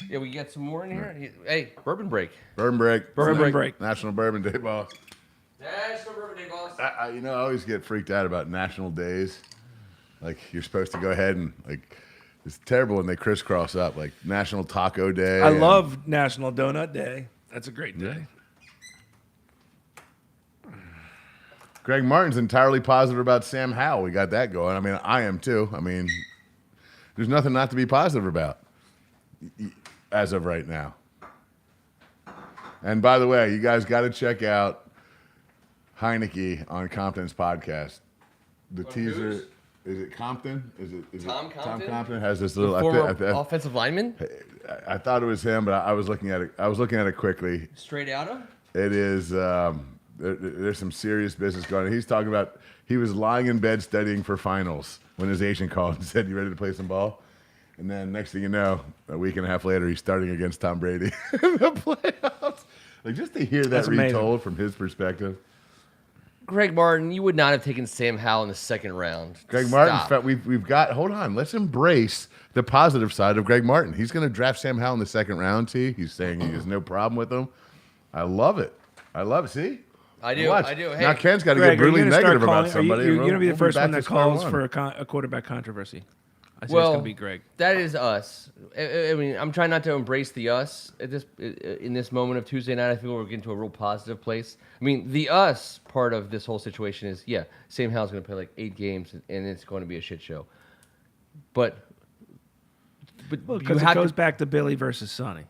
Speaker 1: Yeah, we got some more in here. Hey, bourbon break.
Speaker 3: Bourbon break.
Speaker 2: Bourbon break.
Speaker 3: National Bourbon Day, boss.
Speaker 1: National Bourbon Day, boss.
Speaker 3: I always get freaked out about national days. Like you're supposed to go ahead and like it's terrible when they crisscross up. Like National Taco Day.
Speaker 2: I
Speaker 3: and-
Speaker 2: love National Donut Day. That's a great day.
Speaker 3: Greg Martin's entirely positive about Sam Howell. We got that going. I mean, I am too. I mean, there's nothing not to be positive about as of right now. And by the way, you guys got to check out Heineke on Compton's podcast. The teaser
Speaker 1: whose?
Speaker 3: is it Compton? Is it
Speaker 1: Tom
Speaker 3: Tom
Speaker 1: Compton?
Speaker 3: Compton has this little.
Speaker 1: Former
Speaker 3: I
Speaker 1: offensive lineman.
Speaker 3: I thought it was him, but I was looking at it. I was looking at it quickly.
Speaker 1: Straight out of.
Speaker 3: It is. There's some serious business going on. He's talking about he was lying in bed studying for finals when his agent called and said, "You ready to play some ball?" And then next thing you know, a week and a half later, he's starting against Tom Brady in the playoffs. Like just to hear that
Speaker 2: That's amazing.
Speaker 3: retold from his perspective.
Speaker 1: Greg Martin, you would not have taken Sam Howell in the second round.
Speaker 3: Greg
Speaker 1: Stop.
Speaker 3: Martin, we've got. Hold on, let's embrace the positive side of Greg Martin. He's going to draft Sam Howell in the second round. T. He's saying he has no problem with him. I love it. I love it. See.
Speaker 1: I do.
Speaker 3: Watch.
Speaker 1: I do. Hey,
Speaker 3: Now Ken's got to
Speaker 2: Greg,
Speaker 3: get brutally
Speaker 2: are you gonna
Speaker 3: negative
Speaker 2: start
Speaker 3: about
Speaker 2: calling,
Speaker 3: somebody.
Speaker 2: You're
Speaker 3: and
Speaker 2: going to be the
Speaker 3: we'll
Speaker 2: first
Speaker 3: back
Speaker 2: one
Speaker 3: to
Speaker 2: that
Speaker 3: square
Speaker 2: calls
Speaker 3: one.
Speaker 2: for a quarterback controversy. I say
Speaker 1: Well,
Speaker 2: it's going to be Greg.
Speaker 1: that is us. I mean, I'm trying not to embrace the us at in this moment of Tuesday night. I feel we're getting to a real positive place. I mean, the us part of this whole situation is, Sam Howell's going to play like 8 games, and it's going to be a shit show. But you
Speaker 2: Because it
Speaker 1: have
Speaker 2: goes
Speaker 1: to.
Speaker 2: back to Billy versus Sonny.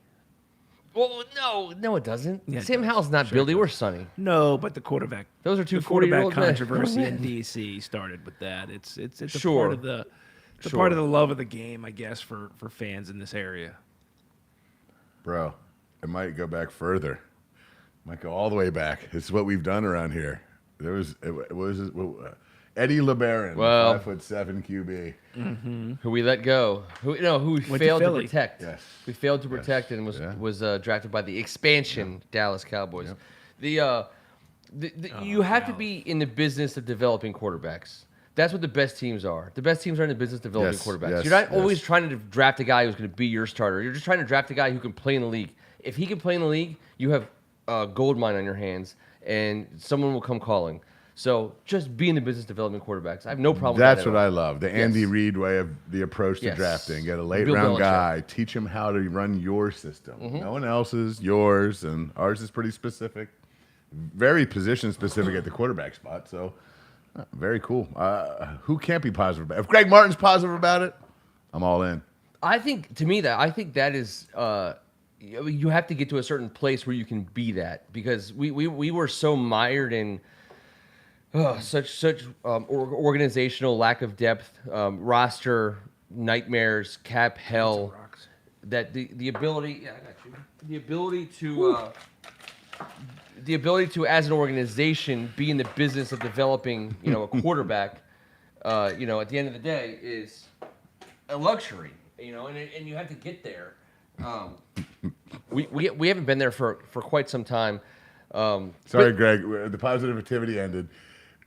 Speaker 1: Well, no, it doesn't.
Speaker 2: Yeah, it
Speaker 1: Sam
Speaker 2: does.
Speaker 1: Howell's not
Speaker 2: Sure
Speaker 1: Billy
Speaker 2: it
Speaker 1: or Sonny.
Speaker 2: No, but the quarterback.
Speaker 1: Those are two
Speaker 2: the quarterback
Speaker 1: 40-year-old men.
Speaker 2: controversy in D.C. started with that. It's a
Speaker 1: Sure.
Speaker 2: part of the
Speaker 1: Sure.
Speaker 2: part of the love of the game, I guess, for fans in this area.
Speaker 3: Bro, it might go back further. Might go all the way back. It's what we've done around here. There was Eddie LeBaron,
Speaker 1: Well-
Speaker 3: 5'7" QB.
Speaker 1: Who we let go. Who we
Speaker 2: to
Speaker 1: failed to
Speaker 2: Philly.
Speaker 1: protect.
Speaker 3: Yes.
Speaker 1: We failed to protect and was drafted by the expansion Dallas Cowboys.
Speaker 3: Yep.
Speaker 1: You have to be in the business of developing quarterbacks. That's what the best teams are. The best teams are in the business of developing
Speaker 3: Yes,
Speaker 1: quarterbacks.
Speaker 3: yes,
Speaker 1: You're not
Speaker 3: yes.
Speaker 1: always trying to draft a guy who's going to be your starter. You're just trying to draft a guy who can play in the league. If he can play in the league, you have a gold mine on your hands, and someone will come calling. So just be in the business of developing quarterbacks. I have no problem
Speaker 3: That's
Speaker 1: with that.
Speaker 3: what
Speaker 1: at
Speaker 3: I
Speaker 1: all.
Speaker 3: love. The Andy
Speaker 1: Yes.
Speaker 3: Reid way of the approach to
Speaker 1: Yes.
Speaker 3: drafting. Get a late
Speaker 1: Bill
Speaker 3: round
Speaker 1: Belichick.
Speaker 3: guy. Teach him how to run your system.
Speaker 1: Mm-hmm.
Speaker 3: No one else's, yours, and ours is pretty specific. Very position specific at the quarterback spot. So very cool. Who can't be positive about it? If Greg Martin's positive about it, I'm all in.
Speaker 1: I think that is you have to get to a certain place where you can be that, because we were so mired in such organizational lack of depth, roster nightmares, cap hell, that the ability to as an organization be in the business of developing a quarterback you know, at the end of the day, is a luxury. You know, and you have to get there. We haven't been there for quite some time.
Speaker 3: Sorry, Greg. The positivity ended.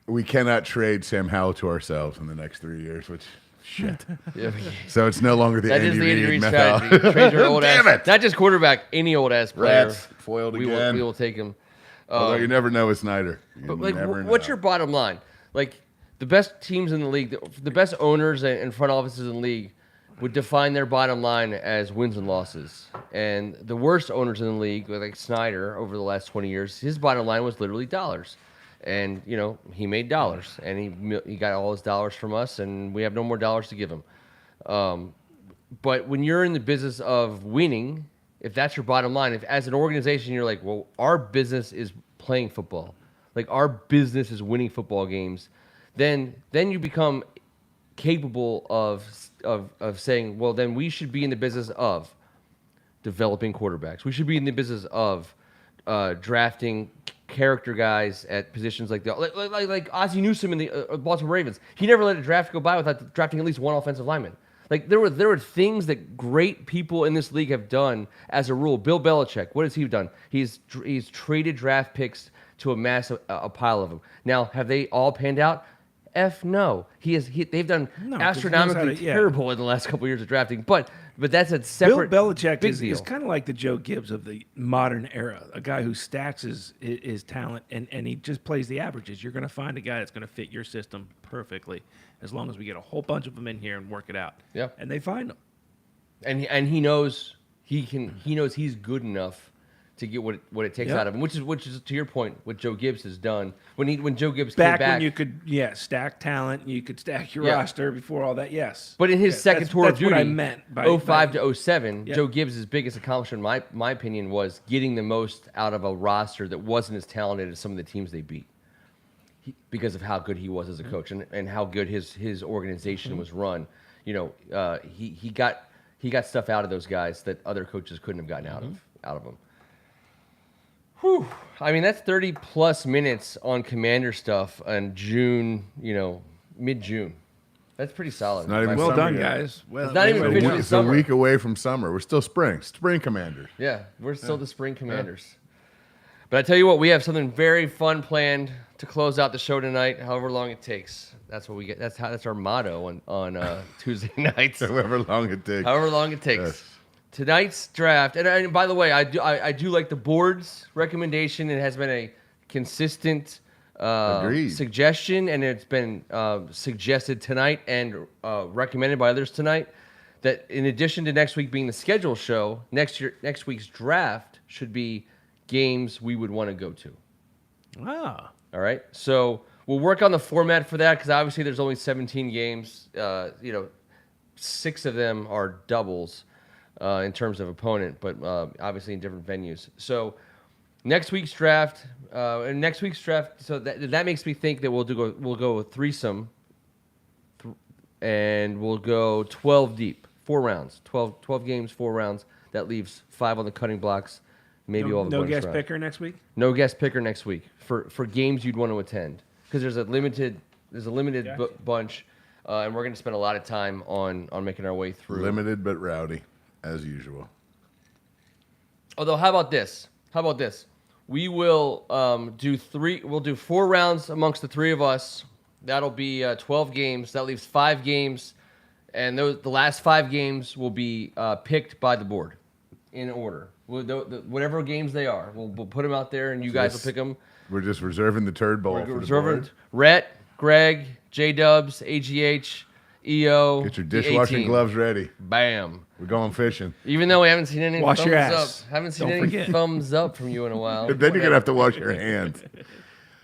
Speaker 3: We cannot trade Sam Howell to ourselves in the next 3 years, which shit.
Speaker 1: Yeah,
Speaker 3: So it's no longer the
Speaker 1: that
Speaker 3: Andy
Speaker 1: is the Andy
Speaker 3: Reid
Speaker 1: Reid
Speaker 3: method.
Speaker 1: strategy. Trade your old
Speaker 3: Damn
Speaker 1: ass,
Speaker 3: it!
Speaker 1: not just quarterback, any old ass player.
Speaker 3: Rats foiled
Speaker 1: we
Speaker 3: again.
Speaker 1: will take him.
Speaker 3: Although you never know with Snyder. You
Speaker 1: But like,
Speaker 3: never
Speaker 1: what's
Speaker 3: know.
Speaker 1: your bottom line? Like, the best teams in the league, the best owners and front offices in the league would define their bottom line as wins and losses. And the worst owners in the league, like Snyder, over the last 20 years, his bottom line was literally dollars. And, you know, he made dollars. And he got all his dollars from us, and we have no more dollars to give him. But when you're in the business of winning, if that's your bottom line, if as an organization you're like, well, our business is playing football, like our business is winning football games, then you become capable of saying, well, then we should be in the business of developing quarterbacks. We should be in the business of drafting character guys at positions like Ozzie Newsome in the Baltimore Ravens. He never let a draft go by without drafting at least one offensive lineman. Like there were things that great people in this league have done as a rule. Bill Belichick, what has he done? He's traded draft picks to amass a pile of them. Now, have they all panned out? No. They've done
Speaker 2: 'cause he knows
Speaker 1: astronomically
Speaker 2: how to- yeah.
Speaker 1: terrible in the last couple of years of drafting. But that's a separate.
Speaker 2: Bill Belichick
Speaker 1: big
Speaker 2: is
Speaker 1: deal.
Speaker 2: kind of like the Joe Gibbs of the modern era, a guy who stacks his talent and he just plays the averages. You're going to find a guy that's going to fit your system perfectly as long as we get a whole bunch of them in here and work it out.
Speaker 1: Yeah.
Speaker 2: And they find them.
Speaker 1: And he knows he knows he's good enough to get what it takes
Speaker 2: Yeah.
Speaker 1: out of him, which is to your point, what Joe Gibbs has done when Joe Gibbs
Speaker 2: Back
Speaker 1: came back.
Speaker 2: when you could, stack talent, you could stack your
Speaker 1: Yeah.
Speaker 2: roster before all that, yes.
Speaker 1: But in his
Speaker 2: Yeah,
Speaker 1: second tour of
Speaker 2: that's
Speaker 1: duty,
Speaker 2: what I meant by
Speaker 1: 05 to 07,
Speaker 2: Yeah.
Speaker 1: Joe Gibbs' biggest accomplishment, in my opinion, was getting the most out of a roster that wasn't as talented as some of the teams they beat. Because of how good he was as a coach and how good his organization was run. You know, he got stuff out of those guys that other coaches couldn't have gotten out of them. Whew. I mean, that's 30 plus minutes on Commander stuff in June, mid-June. That's pretty solid.
Speaker 3: not even
Speaker 2: Well
Speaker 3: summer
Speaker 2: done,
Speaker 3: yet.
Speaker 2: guys. Well,
Speaker 1: It's not even
Speaker 2: well
Speaker 1: officially
Speaker 2: done.
Speaker 3: It's a
Speaker 1: summer.
Speaker 3: week away from summer. We're still spring commanders.
Speaker 1: Yeah, we're still the Spring Commanders. But I tell you what, we have something very fun planned to close out the show tonight, however long it takes. That's what we get. That's our motto on Tuesday nights.
Speaker 3: However long it takes.
Speaker 1: However long it takes.
Speaker 3: Yes.
Speaker 1: Tonight's draft, and by the way, I do like the board's recommendation. It has been a consistent
Speaker 3: Agreed.
Speaker 1: suggestion, and it's been suggested tonight and recommended by others tonight. That in addition to next week being the schedule show, next week's draft should be games we would want to go to.
Speaker 2: Ah.
Speaker 1: All right, so we'll work on the format for that because obviously there's only 17 games. 6 of them are doubles in terms of opponent, but obviously in different venues. So next week's draft, so that makes me think that we'll go with threesome, and we'll go 12 deep, 4 rounds, 12 games, 4 rounds. That leaves 5 on the cutting blocks. Maybe all the
Speaker 2: No
Speaker 1: bonus
Speaker 2: guest
Speaker 1: round.
Speaker 2: picker next week?
Speaker 1: No guest picker next week for games you'd want to attend because there's a limited
Speaker 2: Gotcha.
Speaker 1: bunch, and we're going to spend a lot of time on making our way through.
Speaker 3: Limited but rowdy, as usual.
Speaker 1: Although, how about this? We will do 4 rounds amongst the 3 of us. That'll be 12 games. That leaves 5 games, and the last 5 games will be picked by the board in order. Whatever games they are, we'll put them out there, and you guys will pick them.
Speaker 3: We're just reserving the turd bowl for the
Speaker 1: Reserving
Speaker 3: board.
Speaker 1: Rhett, Greg, J-Dubs, AGH, EO.
Speaker 3: Get your
Speaker 1: the
Speaker 3: dishwashing
Speaker 1: 18.
Speaker 3: gloves ready.
Speaker 1: Bam.
Speaker 3: We're going fishing.
Speaker 1: Even though we haven't seen any
Speaker 2: Wash
Speaker 1: thumbs
Speaker 2: your ass.
Speaker 1: up. Haven't seen
Speaker 2: Don't
Speaker 1: any
Speaker 2: forget.
Speaker 1: thumbs up from you in a while.
Speaker 3: Then you're going to have to wash your hands.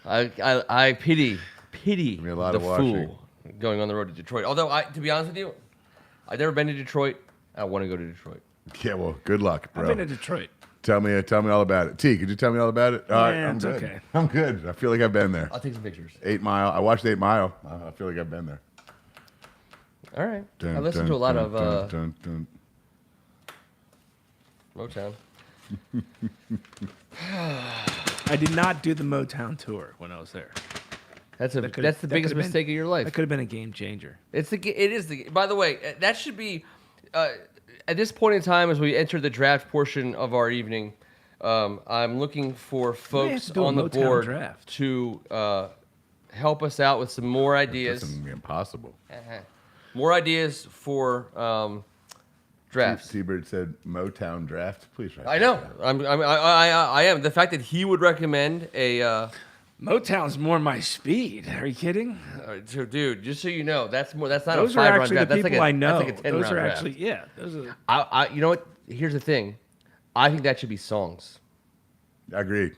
Speaker 1: I pity
Speaker 3: be a lot
Speaker 1: the
Speaker 3: of washing.
Speaker 1: fool going on the road to Detroit. Although, to be honest with you, I've never been to Detroit. I want to go to Detroit.
Speaker 3: Yeah, well, good luck,
Speaker 2: I've been to
Speaker 3: bro.
Speaker 2: Detroit.
Speaker 3: Tell me all about it. T, could you tell me all about it? All right,
Speaker 2: Yeah,
Speaker 3: I'm
Speaker 2: it's
Speaker 3: good.
Speaker 2: okay.
Speaker 3: I'm good. I feel like I've been there.
Speaker 1: I'll take some pictures.
Speaker 3: 8 Mile. I watched 8 Mile. I feel like I've been there.
Speaker 1: All right.
Speaker 3: Dun,
Speaker 1: I listened
Speaker 3: dun,
Speaker 1: to a lot
Speaker 3: dun,
Speaker 1: of
Speaker 3: dun, dun,
Speaker 1: Motown.
Speaker 2: I did not do the Motown tour when I was there.
Speaker 1: That's
Speaker 2: That
Speaker 1: the
Speaker 2: could've
Speaker 1: biggest
Speaker 2: been-
Speaker 1: mistake of your life.
Speaker 2: That could have been a game changer.
Speaker 1: It is the. By the way, that should be at this point in time as we enter the draft portion of our evening. I'm looking for
Speaker 2: have
Speaker 1: folks
Speaker 2: to do a
Speaker 1: on the
Speaker 2: Motown
Speaker 1: board
Speaker 2: draft.
Speaker 1: to help us out with some more
Speaker 3: That's
Speaker 1: ideas.
Speaker 3: gonna be impossible.
Speaker 1: More ideas for drafts.
Speaker 3: Seabird said Motown draft. Please write
Speaker 1: I
Speaker 3: that
Speaker 1: know.
Speaker 3: down.
Speaker 1: I am. The fact that he would recommend a.
Speaker 2: Motown's more my speed. Are you kidding?
Speaker 1: So, dude, just so you know, that's not
Speaker 2: Those
Speaker 1: a
Speaker 2: are
Speaker 1: 5-round
Speaker 2: actually
Speaker 1: draft.
Speaker 2: the
Speaker 1: That's
Speaker 2: people
Speaker 1: like a,
Speaker 2: I know.
Speaker 1: That's like a 10
Speaker 2: Those
Speaker 1: round
Speaker 2: are
Speaker 1: draft.
Speaker 2: actually, yeah. Those are.
Speaker 1: You know what? Here's the thing. I think that should be songs.
Speaker 3: Agreed.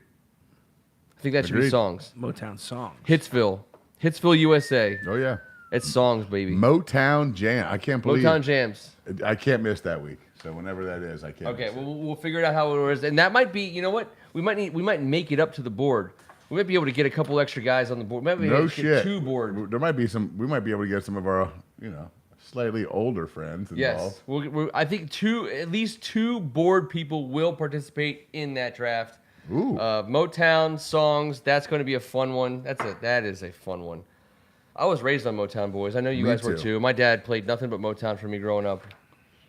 Speaker 1: I think that should be
Speaker 3: Agreed.
Speaker 1: songs.
Speaker 2: Motown song.
Speaker 1: Hitsville, USA.
Speaker 3: Oh yeah.
Speaker 1: It's songs, baby.
Speaker 3: Motown Jam. I can't believe.
Speaker 1: Motown jams.
Speaker 3: I can't miss that week. So whenever that is, I can't.
Speaker 1: Okay,
Speaker 3: miss it.
Speaker 1: we'll figure it out how it is, and that might be. You know what? We might make it up to the board. We might be able to get a couple extra guys on the board. Maybe
Speaker 3: No
Speaker 1: get
Speaker 3: shit.
Speaker 1: 2 board.
Speaker 3: There might be some. We might be able to get some of our, slightly older friends involved.
Speaker 1: Yes, I think at least 2 board people will participate in that draft.
Speaker 3: Ooh.
Speaker 1: Motown songs. That's going to be a fun one. That is a fun one. I was raised on Motown, boys. I know you
Speaker 3: Me
Speaker 1: guys were
Speaker 3: too.
Speaker 1: too. My dad played nothing but Motown for me growing up.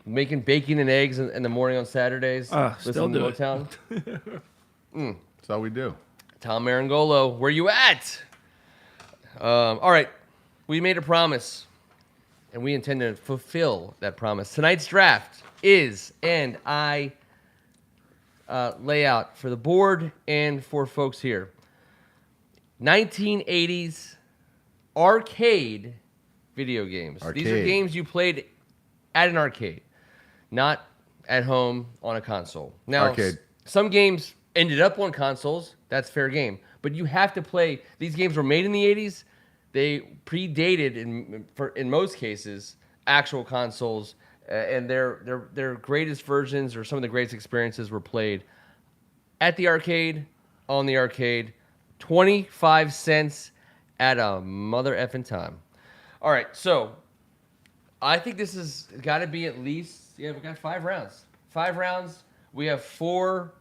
Speaker 1: Making bacon and eggs in the morning on Saturdays.
Speaker 2: Still
Speaker 1: listening to
Speaker 2: do it.
Speaker 1: Motown.
Speaker 3: That's all we do.
Speaker 1: Tom Marangolo, where you at? All right, we made a promise, and we intend to fulfill that promise. Tonight's draft is, and I lay out for the board and for folks here, 1980s arcade video games. These are
Speaker 3: Arcade.
Speaker 1: games you played at an arcade, not at home on a console. Now,
Speaker 3: Arcade.
Speaker 1: some games ended up on consoles. That's fair game. But you have to play. These games were made in the 80s. They predated, in most cases, actual consoles. And their greatest versions or some of the greatest experiences were played at the arcade, on the arcade, 25 cents at a mother effing time. All right, so I think this has got to be at least, we got 5 rounds. 5 rounds. We have 4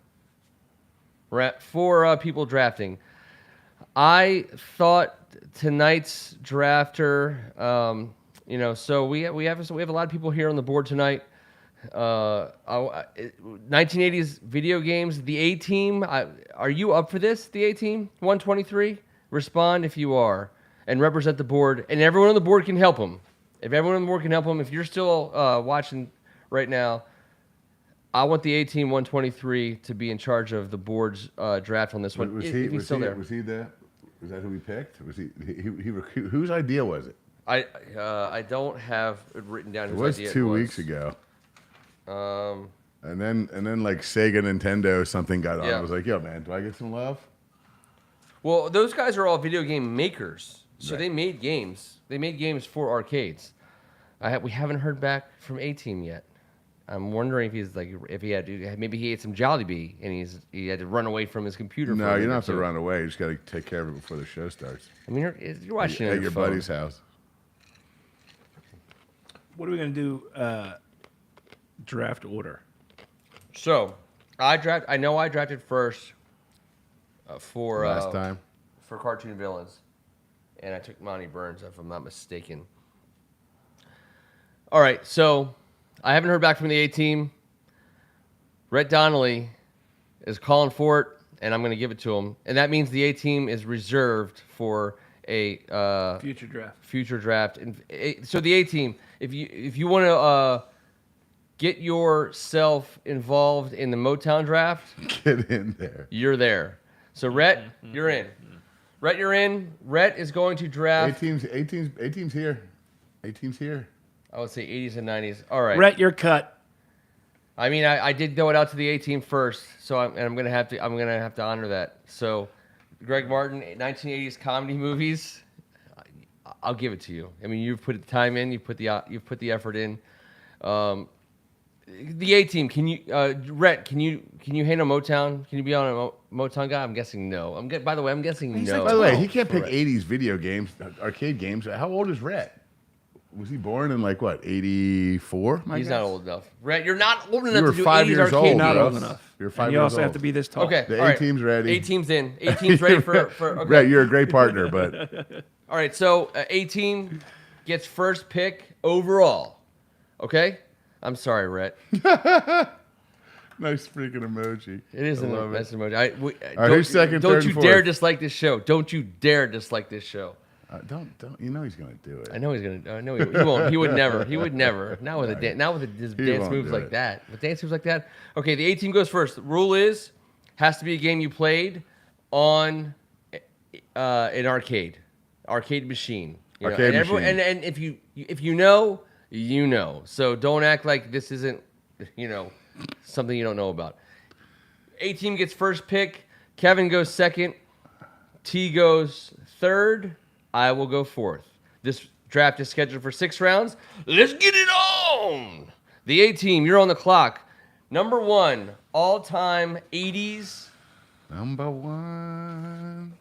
Speaker 1: people drafting. I thought tonight's drafter, so we have a lot of people here on the board tonight. 1980s video games. The A team. Are you up for this? The A team. 123. Respond if you are, and represent the board. And everyone on the board can help them. If everyone on the board can help them, if you're still watching right now, I want the A team 123 to be in charge of the board's draft on this one.
Speaker 3: Was
Speaker 1: if
Speaker 3: he?
Speaker 1: he's
Speaker 3: Was
Speaker 1: still
Speaker 3: he?
Speaker 1: there.
Speaker 3: Was he there? Was that who we picked? Was he? Whose idea was it?
Speaker 1: I don't have it written down.
Speaker 3: It
Speaker 1: whose
Speaker 3: was
Speaker 1: idea
Speaker 3: 2
Speaker 1: was.
Speaker 3: weeks ago.
Speaker 1: Um,
Speaker 3: And then like Sega, Nintendo, something got on.
Speaker 1: Yeah.
Speaker 3: I was like, yo, man, do I get some love?
Speaker 1: well, those guys are all video game makers, so
Speaker 3: Right.
Speaker 1: they made games. They made games for arcades. We haven't heard back from A Team yet. I'm wondering if he maybe he ate some Jollibee and he had to run away from his computer. for
Speaker 3: No,
Speaker 1: a
Speaker 3: you
Speaker 1: minute
Speaker 3: don't have to
Speaker 1: or two.
Speaker 3: run away. You just got to take care of it before the show starts.
Speaker 1: I mean, you're watching it
Speaker 3: At
Speaker 1: on
Speaker 3: your
Speaker 1: phone.
Speaker 3: buddy's house.
Speaker 2: What are we going to do? Draft order.
Speaker 1: So, I drafted first for
Speaker 3: Last time.
Speaker 1: for cartoon villains, and I took Monty Burns, if I'm not mistaken. All right, so I haven't heard back from the A team. Rhett Donnelly is calling for it, and I'm going to give it to him, and that means the A team is reserved for a
Speaker 2: Future draft.
Speaker 1: future draft. And so the A team, if you want to get yourself involved in the Motown draft,
Speaker 3: Get in there.
Speaker 1: you're there. So Rhett, you're in. Rhett, you're in. Rhett is going to
Speaker 3: A
Speaker 1: draft.
Speaker 3: team's here. A team's here.
Speaker 1: I would say 80s and 90s. All right.
Speaker 2: Rhett, you're cut.
Speaker 1: I mean, I did throw it out to the A team first, so I'm gonna have to honor that. So, Greg Martin, 1980s comedy movies. I'll give it to you. I mean, you've put the time in, you've put the effort in. The A team, can you, Rhett? Can you handle Motown? Can you be on a Motown guy? I'm guessing no.
Speaker 2: By the way,
Speaker 3: By the way, he can't pick
Speaker 1: Correct.
Speaker 3: 80s video games, arcade games. How old is Rhett? Was he born in like what, 84?
Speaker 1: He's not old enough. Rhett, you're not old enough
Speaker 3: You were
Speaker 1: to do
Speaker 3: 5
Speaker 1: 80s
Speaker 3: years
Speaker 1: arcade
Speaker 3: old,
Speaker 1: games.
Speaker 2: Not
Speaker 3: bro.
Speaker 2: old enough.
Speaker 3: You're 5
Speaker 2: And
Speaker 3: years
Speaker 2: you also have
Speaker 3: old.
Speaker 2: to be this tall.
Speaker 1: Okay.
Speaker 3: The
Speaker 1: all right.
Speaker 3: A-team's ready.
Speaker 1: A-team's in. A-team's ready for okay.
Speaker 3: Brett, you're a great partner, but
Speaker 1: All right, so A-team gets first pick overall. Okay? I'm sorry, Rhett.
Speaker 3: nice freaking emoji.
Speaker 1: It is
Speaker 3: I
Speaker 1: a
Speaker 3: love
Speaker 1: nice
Speaker 3: it.
Speaker 1: emoji.
Speaker 3: right, who's second,
Speaker 1: don't
Speaker 3: third,
Speaker 1: you
Speaker 3: and
Speaker 1: dare
Speaker 3: fourth?
Speaker 1: dislike this show. Don't you dare dislike this show.
Speaker 3: Don't. You know he's gonna do it.
Speaker 1: I know he's gonna. I know he won't. He would never. He would never. Not with his
Speaker 3: He
Speaker 1: dance
Speaker 3: won't
Speaker 1: moves
Speaker 3: do
Speaker 1: like
Speaker 3: it.
Speaker 1: that. With dance moves like that. Okay, the A-team goes first. The rule is has to be a game you played on an arcade machine. You know,
Speaker 3: Arcade
Speaker 1: and
Speaker 3: machine.
Speaker 1: And if you know, you know. So don't act like this isn't something you don't know about. A-team gets first pick. Kevin goes second. T goes third. I will go fourth. This draft is scheduled for 6 rounds. Let's get it on. The A-team, you're on the clock. Number 1 all-time 80s
Speaker 3: Number 1.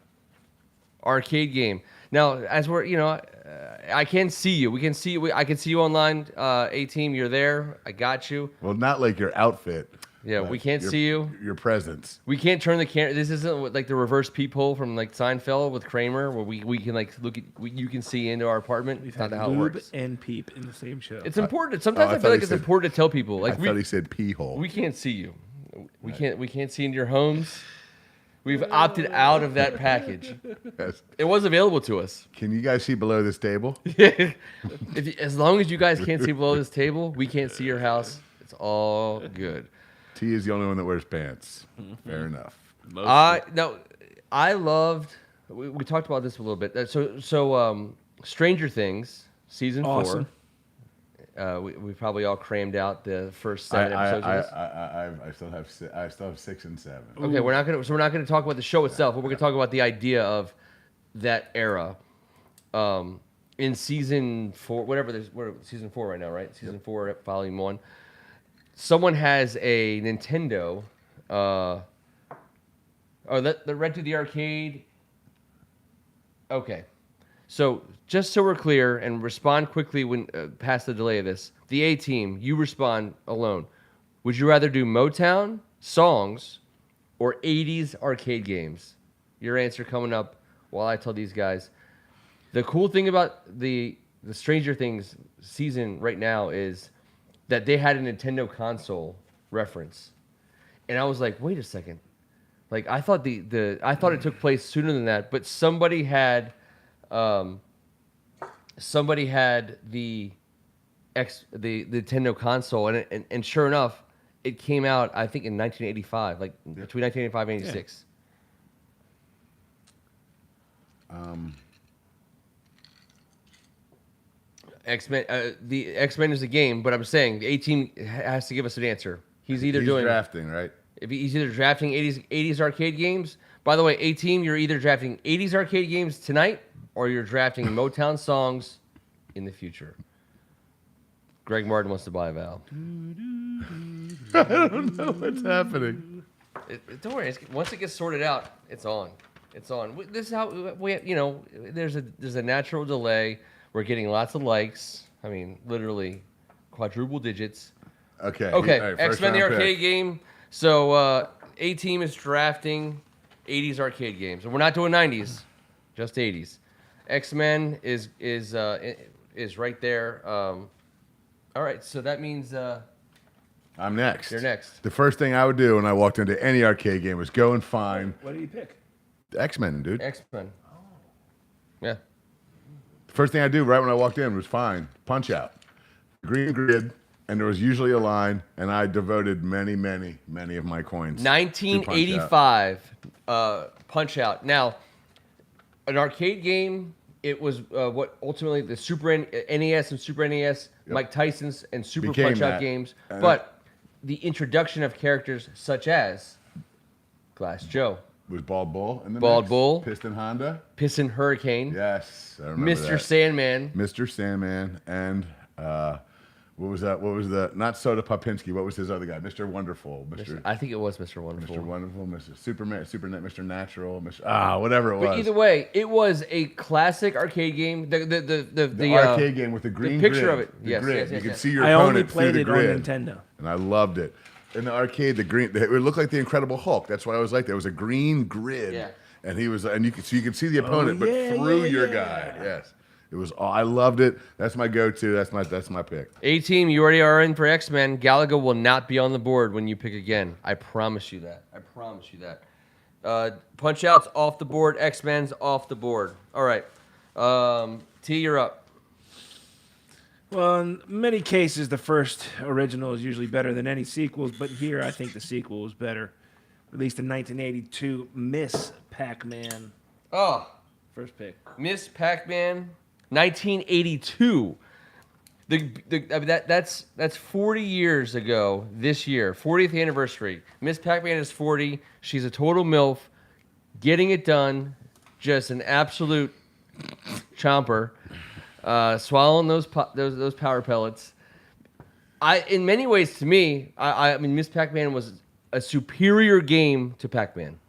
Speaker 1: arcade game. Now, as we're, I can see you. We can see you. I can see you online. A-team, you're there. I got you.
Speaker 3: Well, not like your outfit.
Speaker 1: Yeah,
Speaker 3: but
Speaker 1: we can't
Speaker 3: your-
Speaker 1: see you.
Speaker 3: Your presence.
Speaker 1: We can't turn the camera. This isn't like the reverse peephole from like Seinfeld with Kramer, where we can like look at. You can see into our apartment.
Speaker 2: We've
Speaker 1: It's not
Speaker 2: had
Speaker 1: how it
Speaker 2: Lube
Speaker 1: works.
Speaker 2: and Peep in the same show.
Speaker 1: It's important. Sometimes
Speaker 3: I
Speaker 1: I
Speaker 3: thought
Speaker 1: feel like
Speaker 3: he
Speaker 1: it's
Speaker 3: said-
Speaker 1: important to tell people. Like
Speaker 3: I thought he said pee hole.
Speaker 1: we can't see you. We can't see into your homes. We've opted out of that package.
Speaker 3: Yes.
Speaker 1: It was available to us.
Speaker 3: Can you guys see below this table?
Speaker 1: As long as you guys can't see below this table, we can't see your house. It's all good.
Speaker 3: T is the only one that wears pants. Fair enough.
Speaker 1: No, I loved. We talked about this a little bit. So Stranger Things season
Speaker 2: Awesome.
Speaker 1: 4. We probably all crammed out the first 7 episodes of this.
Speaker 3: I still have 6 and 7.
Speaker 1: Okay, we're not gonna talk about the show itself, but we're gonna talk about the idea of that era. In season 4, we're season 4 right now, right? Season 4, volume 1. Someone has a Nintendo. The Red to the Arcade. Okay, so just so we're clear and respond quickly when past the delay of this. The A-team, you respond alone. Would you rather do Motown songs or 80s arcade games? Your answer coming up while I tell these guys. The cool thing about the Stranger Things season right now is that they had a Nintendo console reference. And I was like, wait a second. Like I thought I thought it took place sooner than that, but somebody had the Nintendo console and sure enough, it came out I think in 1985, like between 1985 and 86. X-Men, the X-Men is a game, but I'm saying the A-team has to give us an answer. He's
Speaker 3: He's
Speaker 1: doing
Speaker 3: drafting, right?
Speaker 1: if he's either drafting 80s arcade games. By the way, A-team, you're either drafting 80s arcade games tonight or you're drafting Motown songs in the future. Greg Martin wants to buy a Val.
Speaker 3: I don't know what's happening.
Speaker 1: Don't worry. Once it gets sorted out, it's on. It's on. This is how there's a natural delay. We're getting lots of likes. I mean, literally quadruple digits.
Speaker 3: Okay.
Speaker 1: Okay,
Speaker 3: all right,
Speaker 1: X-Men the
Speaker 3: first round
Speaker 1: arcade
Speaker 3: pick.
Speaker 1: game. So A-team is drafting 80s arcade games, and we're not doing 90s, just 80s. X-Men is right there. All right, so that means
Speaker 3: I'm next.
Speaker 1: You're next.
Speaker 3: The first thing I would do when I walked into any arcade game was go and find
Speaker 2: What do you pick?
Speaker 3: X-Men, dude.
Speaker 1: X-Men. Yeah.
Speaker 3: The first thing I do right when I walked in was find Punch Out. Green grid, and there was usually a line, and I devoted many of my coins. to Punch Out.
Speaker 1: 1985 Punch Out. Now, an arcade game. It was what ultimately the Super NES and Super NES, Mike Tyson's and Super
Speaker 3: Became
Speaker 1: Punch Out
Speaker 3: that.
Speaker 1: games.
Speaker 3: And
Speaker 1: But the introduction of characters such as Glass Joe,
Speaker 3: Was Bald Bull in the
Speaker 1: Bald
Speaker 3: mix?
Speaker 1: Bull.
Speaker 3: Piston Honda?
Speaker 1: Piston Hurricane,
Speaker 3: Yes, I remember
Speaker 1: Mr.
Speaker 3: that.
Speaker 1: Sandman,
Speaker 3: Mr. Sandman, and What was that? What was the not Soda Popinski? What was his other guy? Mr. Wonderful,
Speaker 1: I think it was Mr. Wonderful.
Speaker 3: Mr. Wonderful, Mr. Superman, Mr. Natural, whatever it was.
Speaker 1: But either way, it was a classic arcade game. The
Speaker 3: arcade game with the green
Speaker 1: picture
Speaker 3: grid.
Speaker 1: of it.
Speaker 3: The
Speaker 1: Yes,
Speaker 3: grid.
Speaker 1: yes,
Speaker 3: You
Speaker 1: yes,
Speaker 3: could
Speaker 1: yes.
Speaker 3: see your
Speaker 2: I
Speaker 3: opponent
Speaker 2: only
Speaker 3: through
Speaker 2: played
Speaker 3: the
Speaker 2: it on
Speaker 3: grid.
Speaker 2: Nintendo.
Speaker 3: And I loved it. In the arcade, the green, it would look like the Incredible Hulk. That's why I was like, there was a green grid.
Speaker 1: Yeah.
Speaker 3: And he was, and you could see the opponent, but through your guy. Yes. It was, I loved it. That's my go-to. That's my pick.
Speaker 1: A-Team, you already are in for X-Men. Galaga will not be on the board when you pick again. I promise you that. Punch-Out's off the board. X-Men's off the board. All right. T, you're up.
Speaker 2: Well, in many cases, the first original is usually better than any sequels, but here I think the sequel was better. Released in 1982, Miss Pac-Man.
Speaker 1: Oh,
Speaker 2: First pick.
Speaker 1: Miss Pac-Man, 1982. That's 40 years ago this year, 40th anniversary. Miss Pac-Man is 40. She's a total MILF, getting it done, just an absolute chomper, swallowing those power pellets. In many ways, to me, I mean, Miss Pac-Man was a superior game to Pac-Man.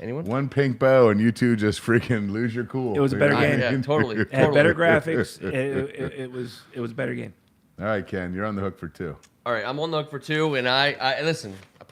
Speaker 1: Anyone?
Speaker 3: One pink bow, and you two just freaking lose your cool.
Speaker 2: It was a better game.
Speaker 1: Yeah, totally.
Speaker 2: It had better graphics. It was a better game.
Speaker 3: All right, Ken, you're on the hook for 2.
Speaker 1: All right, I'm on the hook for 2, and I listen. I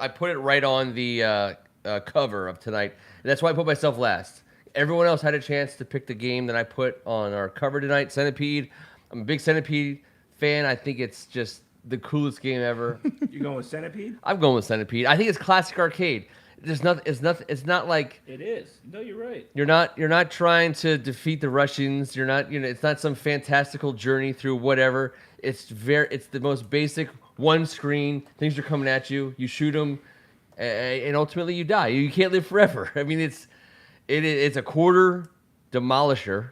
Speaker 1: put it right on the cover of tonight. And that's why I put myself last. Everyone else had a chance to pick the game that I put on our cover tonight, Centipede. I'm a big Centipede fan. I think it's just the coolest game ever.
Speaker 2: You going with Centipede?
Speaker 1: I'm going with Centipede. I think it's classic arcade. It's not like
Speaker 2: It is. No, you're right.
Speaker 1: you're not trying to defeat the Russians. You're not, it's not some fantastical journey through whatever. It's the most basic one screen. Things are coming at you. You shoot them, and ultimately you die. You can't live forever. I mean, it's a quarter demolisher.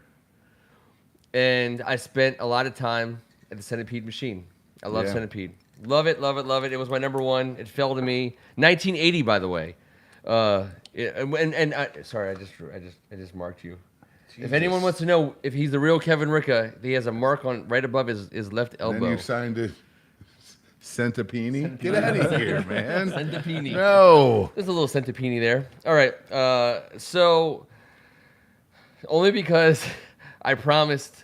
Speaker 1: And I spent a lot of time at the Centipede machine. I love Centipede. Love it. It was my number one. It fell to me. 1980, by the way. Sorry, I just marked you. Jesus. If anyone wants to know if he's the real Kevin Ricca, he has a mark on right above his left elbow.
Speaker 3: And then you signed it. Centipede? Get out of here, man.
Speaker 1: Centipede.
Speaker 3: No.
Speaker 1: There's a little centipede there. All right. So only because I promised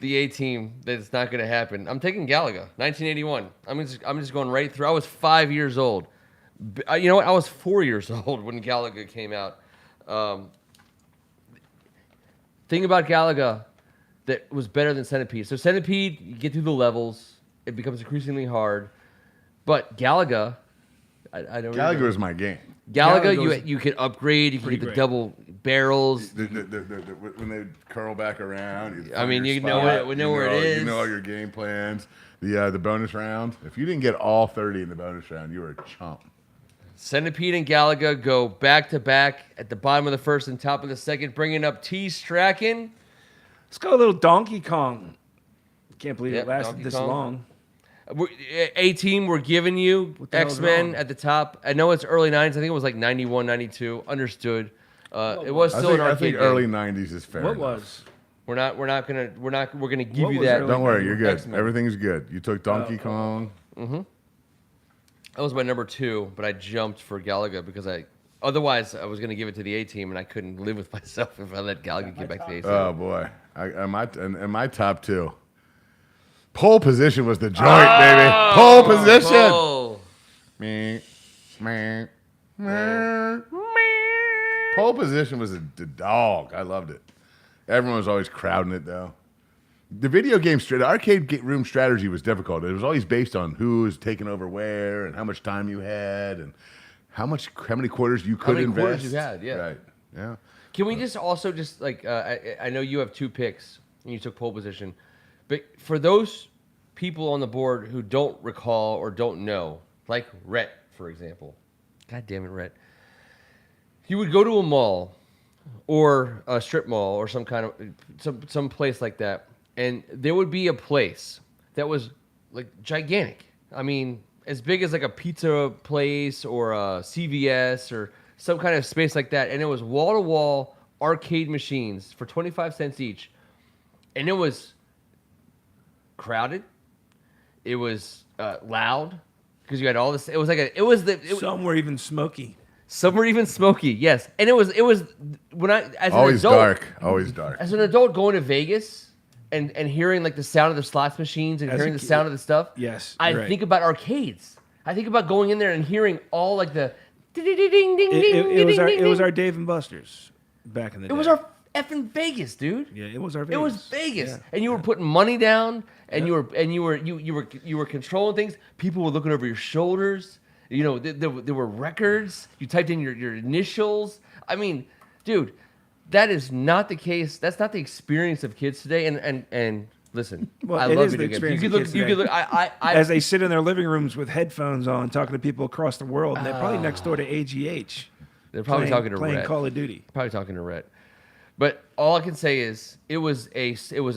Speaker 1: the A-Team that it's not going to happen, I'm taking Galaga, 1981. I'm just going right through. I was 5 years old. You know what? I was 4 years old when Galaga came out. Thing about Galaga that was better than Centipede. So Centipede, you get through the levels. It becomes increasingly hard. But Galaga, I don't
Speaker 3: Galaga was my game.
Speaker 1: Galaga, you could upgrade. You could get the
Speaker 2: great.
Speaker 1: double barrels.
Speaker 3: When they curl back around.
Speaker 1: I mean,
Speaker 3: your
Speaker 1: you know
Speaker 3: spot,
Speaker 1: where it is.
Speaker 3: You know all your game plans. The bonus round. If you didn't get all 30 in the bonus round, you were a chump.
Speaker 1: Centipede and Galaga go back to back at the bottom of the first and top of the second, bringing up T. Strachan.
Speaker 2: Let's go a little Donkey Kong. Can't believe
Speaker 1: Yep,
Speaker 2: it lasted
Speaker 1: Donkey
Speaker 2: this
Speaker 1: Kong.
Speaker 2: long.
Speaker 1: A-Team, we're giving you
Speaker 2: the hell's
Speaker 1: X-Men
Speaker 2: wrong?
Speaker 1: at the top. I know it's early 90s. I think it was like 91, 92. Understood. It was
Speaker 3: I
Speaker 1: still
Speaker 3: think,
Speaker 1: an
Speaker 3: I
Speaker 1: arcade
Speaker 3: think
Speaker 1: game.
Speaker 3: early 90s is fair.
Speaker 2: What
Speaker 3: enough.
Speaker 2: was?
Speaker 1: We're gonna give
Speaker 2: What
Speaker 1: you
Speaker 2: was
Speaker 1: that.
Speaker 2: early
Speaker 3: Don't worry, you're good.
Speaker 1: X-Men.
Speaker 3: Everything's good. You took Donkey Kong.
Speaker 1: That was my number 2, but I jumped for Galaga because otherwise I was gonna give it to the A-Team, and I couldn't live with myself if I let Galaga get back to the A-Team.
Speaker 3: Oh boy, in my top 2. Pole position was the joint, baby. Pole position.
Speaker 1: Oh,
Speaker 3: Meh, meh, meh, meh. Pole position was the dog. I loved it. Everyone was always crowding it though. The video game, the arcade room strategy was difficult. It was always based on who was taking over where and how much time you had and how many quarters you could
Speaker 1: many
Speaker 3: invest.
Speaker 1: quarters you had, yeah.
Speaker 3: Right. Yeah.
Speaker 1: Can we just also just like I know you have 2 picks and you took pole position, but for those people on the board who don't recall or don't know, like Rhett, for example, God damn it, Rhett, you would go to a mall or a strip mall or some kind of some place like that, and there would be a place that was like gigantic. I mean, as big as like a pizza place or a CVS or some kind of space like that, and it was wall-to-wall arcade machines for 25 cents each, and it was crowded. It was loud because you had all this. It was like
Speaker 2: Some were even smoky.
Speaker 1: some were even smoky. Yes, and it was when I as
Speaker 3: Always
Speaker 1: an adult,
Speaker 3: dark. Always dark.
Speaker 1: as an adult going to Vegas and hearing like the sound of the slots machines and
Speaker 2: As a
Speaker 1: hearing the
Speaker 2: kid-
Speaker 1: sound of the stuff.
Speaker 2: Yes,
Speaker 1: I
Speaker 2: you're right.
Speaker 1: think about arcades. I think about going in there and hearing all like the ding ding ding ding
Speaker 2: It was
Speaker 1: ding.
Speaker 2: our Dave and Buster's back in the day.
Speaker 1: It was our effing Vegas, dude.
Speaker 2: Yeah, it was our Vegas.
Speaker 1: It was Vegas,
Speaker 2: Yeah.
Speaker 1: and you were putting money down, and you were controlling things. People were looking over your shoulders. You know, there were records. You typed in your initials. I mean, dude, that is not the case. That's not the experience of kids today. And listen,
Speaker 2: Well,
Speaker 1: I
Speaker 2: it
Speaker 1: love
Speaker 2: is the
Speaker 1: video games.
Speaker 2: experience
Speaker 1: You
Speaker 2: of
Speaker 1: could look.
Speaker 2: kids
Speaker 1: You could
Speaker 2: today.
Speaker 1: look. I
Speaker 2: As they sit in their living rooms with headphones on, talking to people across the world, and they're probably
Speaker 1: Ah.
Speaker 2: next door to AGH.
Speaker 1: they're probably talking to
Speaker 2: playing
Speaker 1: Rhett.
Speaker 2: Call of Duty.
Speaker 1: Probably talking to Rhett. But all I can say is it was a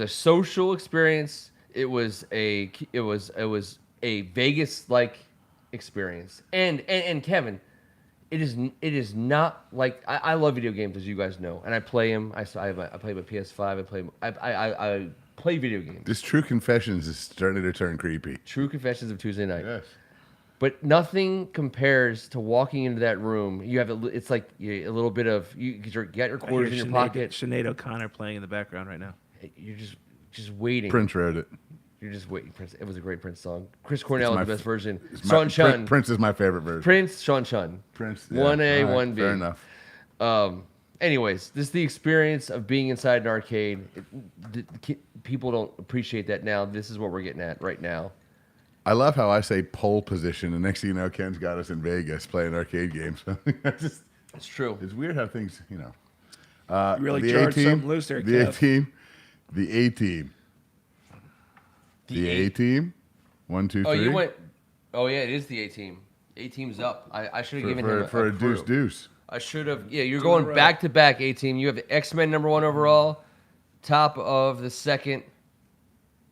Speaker 1: social experience. It was a Vegas like experience. And Kevin, it is not like I love video games, as you guys know, and I play them. I play my PS5. I play video games.
Speaker 3: This True Confessions is starting to turn creepy.
Speaker 1: True Confessions of Tuesday Night.
Speaker 3: Yes.
Speaker 1: But nothing compares to walking into that room. You have it's like a little bit of you got your
Speaker 2: I hear
Speaker 1: quarters in your pocket.
Speaker 2: Sinead O'Connor playing in the background right now.
Speaker 1: You're just waiting.
Speaker 3: Prince wrote it.
Speaker 1: You're just waiting. Prince. It was a great Prince song. Chris Cornell is
Speaker 3: my
Speaker 1: the best version.
Speaker 3: It's
Speaker 1: Sean Chun.
Speaker 3: Prince is my favorite version.
Speaker 1: Prince. Sean Chun.
Speaker 3: Prince. Yeah.
Speaker 1: 1A,
Speaker 3: All right,
Speaker 1: 1B.
Speaker 3: Fair enough.
Speaker 1: Anyways, this is the experience of being inside an arcade. People don't appreciate that now. This is what we're getting at right now.
Speaker 3: I love how I say pole position, and next thing you know, Ken's got us in Vegas playing arcade games.
Speaker 1: It's true.
Speaker 3: It's weird how things, you know.
Speaker 2: You really
Speaker 3: the
Speaker 2: charged
Speaker 3: A-team,
Speaker 2: something loose there,
Speaker 3: The
Speaker 2: Kev.
Speaker 3: A-team. The A-team. The A-team. 1, 2, 3.
Speaker 1: Oh, you went. Oh yeah, it is the A team. A team's up. I should have given him
Speaker 3: for a
Speaker 1: crew.
Speaker 3: deuce.
Speaker 1: I should have. Yeah, you're
Speaker 2: Two in a
Speaker 1: going
Speaker 2: row.
Speaker 1: back to back. A team. You have the X-Men #1 overall, top of the second,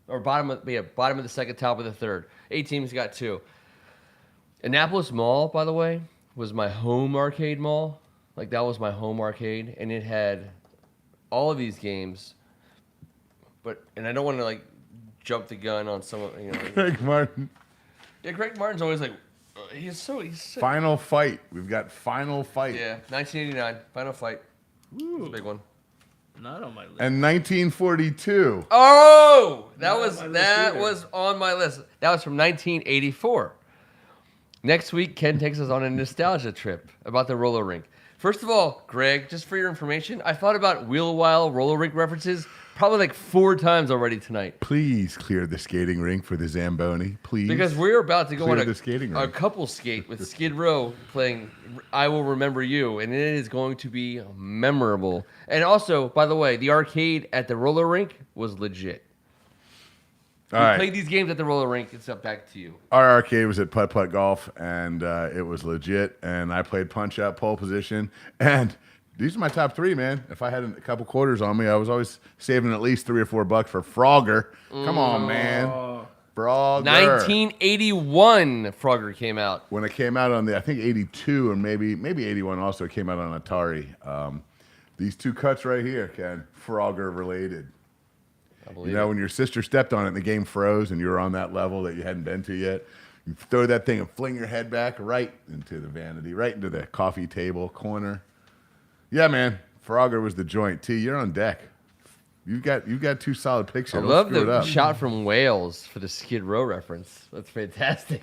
Speaker 1: or bottom of the second, top of the third. A team's got 2. Annapolis Mall, by the way, was my home arcade mall. Like that was my home arcade, and it had all of these games. And I don't want to like jump the gun on someone. You know.
Speaker 3: Craig Martin.
Speaker 1: Yeah, Greg Martin's always like, he's so.
Speaker 3: Final Fight. We've got Final Fight.
Speaker 1: Yeah, 1989, Final Fight. That's a big one.
Speaker 2: Not on my list.
Speaker 3: And 1942.
Speaker 1: Oh, that
Speaker 2: Not on
Speaker 1: was
Speaker 2: my list
Speaker 1: that
Speaker 2: either.
Speaker 1: was on my list. That was from 1984. Next week, Ken takes us on a nostalgia trip about the roller rink. First of all, Greg, just for your information, I thought about wheel-a-while roller rink references probably like 4 times already tonight.
Speaker 3: Please clear the skating rink for the Zamboni. Please.
Speaker 1: Because we're about to go
Speaker 3: Clear
Speaker 1: on
Speaker 3: the skating
Speaker 1: a
Speaker 3: rink.
Speaker 1: couple skate with Skid Row playing I Will Remember You, and it is going to be memorable. And also, by the way, the arcade at the roller rink was legit.
Speaker 3: All
Speaker 1: We
Speaker 3: right.
Speaker 1: played these games at the roller rink. It's up back to you.
Speaker 3: Our arcade was at Putt Putt Golf, and it was legit. And I played Punch Out, pole position. And these are my top 3, man. If I had a couple quarters on me, I was always saving at least $3 or $4 for Frogger. Come on, man. Frogger.
Speaker 1: 1981, Frogger came out.
Speaker 3: When it came out on I think 82 or maybe 81 also, it came out on Atari. These 2 cuts right here, Ken, Frogger related.
Speaker 1: I believe
Speaker 3: You know,
Speaker 1: it.
Speaker 3: when your sister stepped on it and the game froze and you were on that level that you hadn't been to yet, you throw that thing and fling your head back right into the vanity, right into the coffee table corner. Yeah, man, Frogger was the joint. T, you're on deck. You got 2 solid picks
Speaker 1: I
Speaker 3: here.
Speaker 1: love
Speaker 3: Let's screw it
Speaker 1: the
Speaker 3: up.
Speaker 1: shot from Wales for the Skid Row reference. That's fantastic.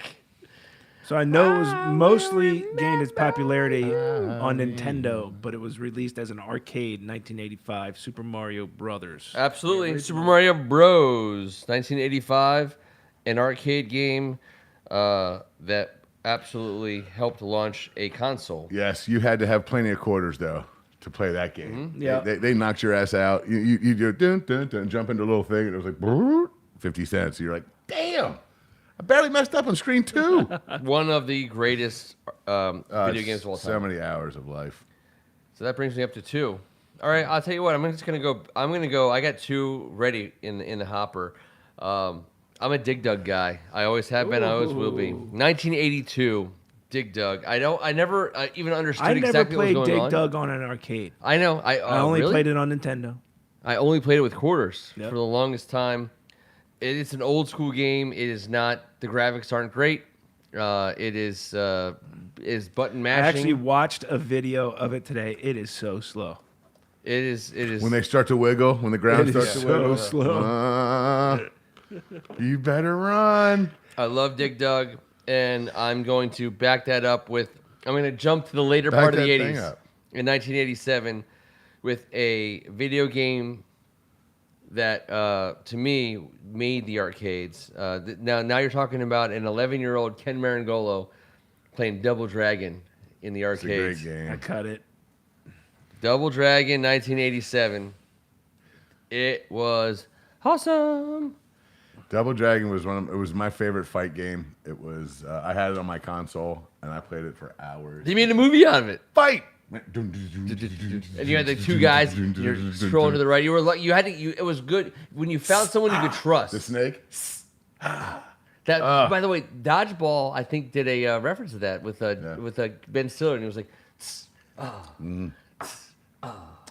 Speaker 2: So I know it was mostly gained its popularity on Nintendo, but it was released as an arcade in 1985, Super Mario Brothers.
Speaker 1: Absolutely. Super Mario Bros. 1985, an arcade game that absolutely helped launch a console.
Speaker 3: Yes, you had to have plenty of quarters, though, to play that game.
Speaker 1: Mm-hmm.
Speaker 2: Yeah.
Speaker 3: They knocked your ass out. You do dun, dun, dun, jump into a little thing, and it was like, brrr, 50 cents. You're like, damn, I barely messed up on screen 2.
Speaker 1: One of the greatest video games of all time.
Speaker 3: So many hours of life.
Speaker 1: So that brings me up to 2. All right, I'll tell you what. I'm just gonna go. I got 2 ready in the hopper. I'm a Dig Dug guy. I always have been. I always will be. 1982, Dig Dug. I never even understood
Speaker 2: I never
Speaker 1: exactly what
Speaker 2: played
Speaker 1: was going
Speaker 2: Dig
Speaker 1: on.
Speaker 2: Dug on an arcade.
Speaker 1: I know. I
Speaker 2: I only
Speaker 1: really?
Speaker 2: played it on Nintendo.
Speaker 1: I only played it with quarters
Speaker 2: Yep.
Speaker 1: for the longest time. It is an old school game. It is not. The graphics aren't great. It is button
Speaker 2: I
Speaker 1: mashing.
Speaker 2: actually watched a video of it today. It is so slow.
Speaker 1: It is.
Speaker 3: When they start to wiggle, when the ground
Speaker 2: It is
Speaker 3: starts to
Speaker 2: so
Speaker 3: wiggle.
Speaker 2: slow.
Speaker 3: You better run.
Speaker 1: I love Dig Dug, and I'm going to back that up with. I'm going to jump to the later
Speaker 3: Back
Speaker 1: part of the
Speaker 3: that thing
Speaker 1: 80s
Speaker 3: up.
Speaker 1: in 1987 with a video game that to me made the arcades. Now you're talking about an 11-year-old Ken Marangolo playing Double Dragon in the
Speaker 3: It's a great
Speaker 1: arcades.
Speaker 2: I
Speaker 3: game.
Speaker 2: cut it.
Speaker 1: Double Dragon 1987. It was awesome.
Speaker 3: Double Dragon was it was my favorite fight game. It was I had it on my console and I played it for hours.
Speaker 1: They made a movie out of it.
Speaker 3: Fight.
Speaker 1: And you had the two guys. You're scrolling to the right. You were like, you had to. It was good when you found someone you could trust.
Speaker 3: The snake.
Speaker 1: That, by the way, Dodgeball, I think, did a reference to that with Ben Stiller, and he was like,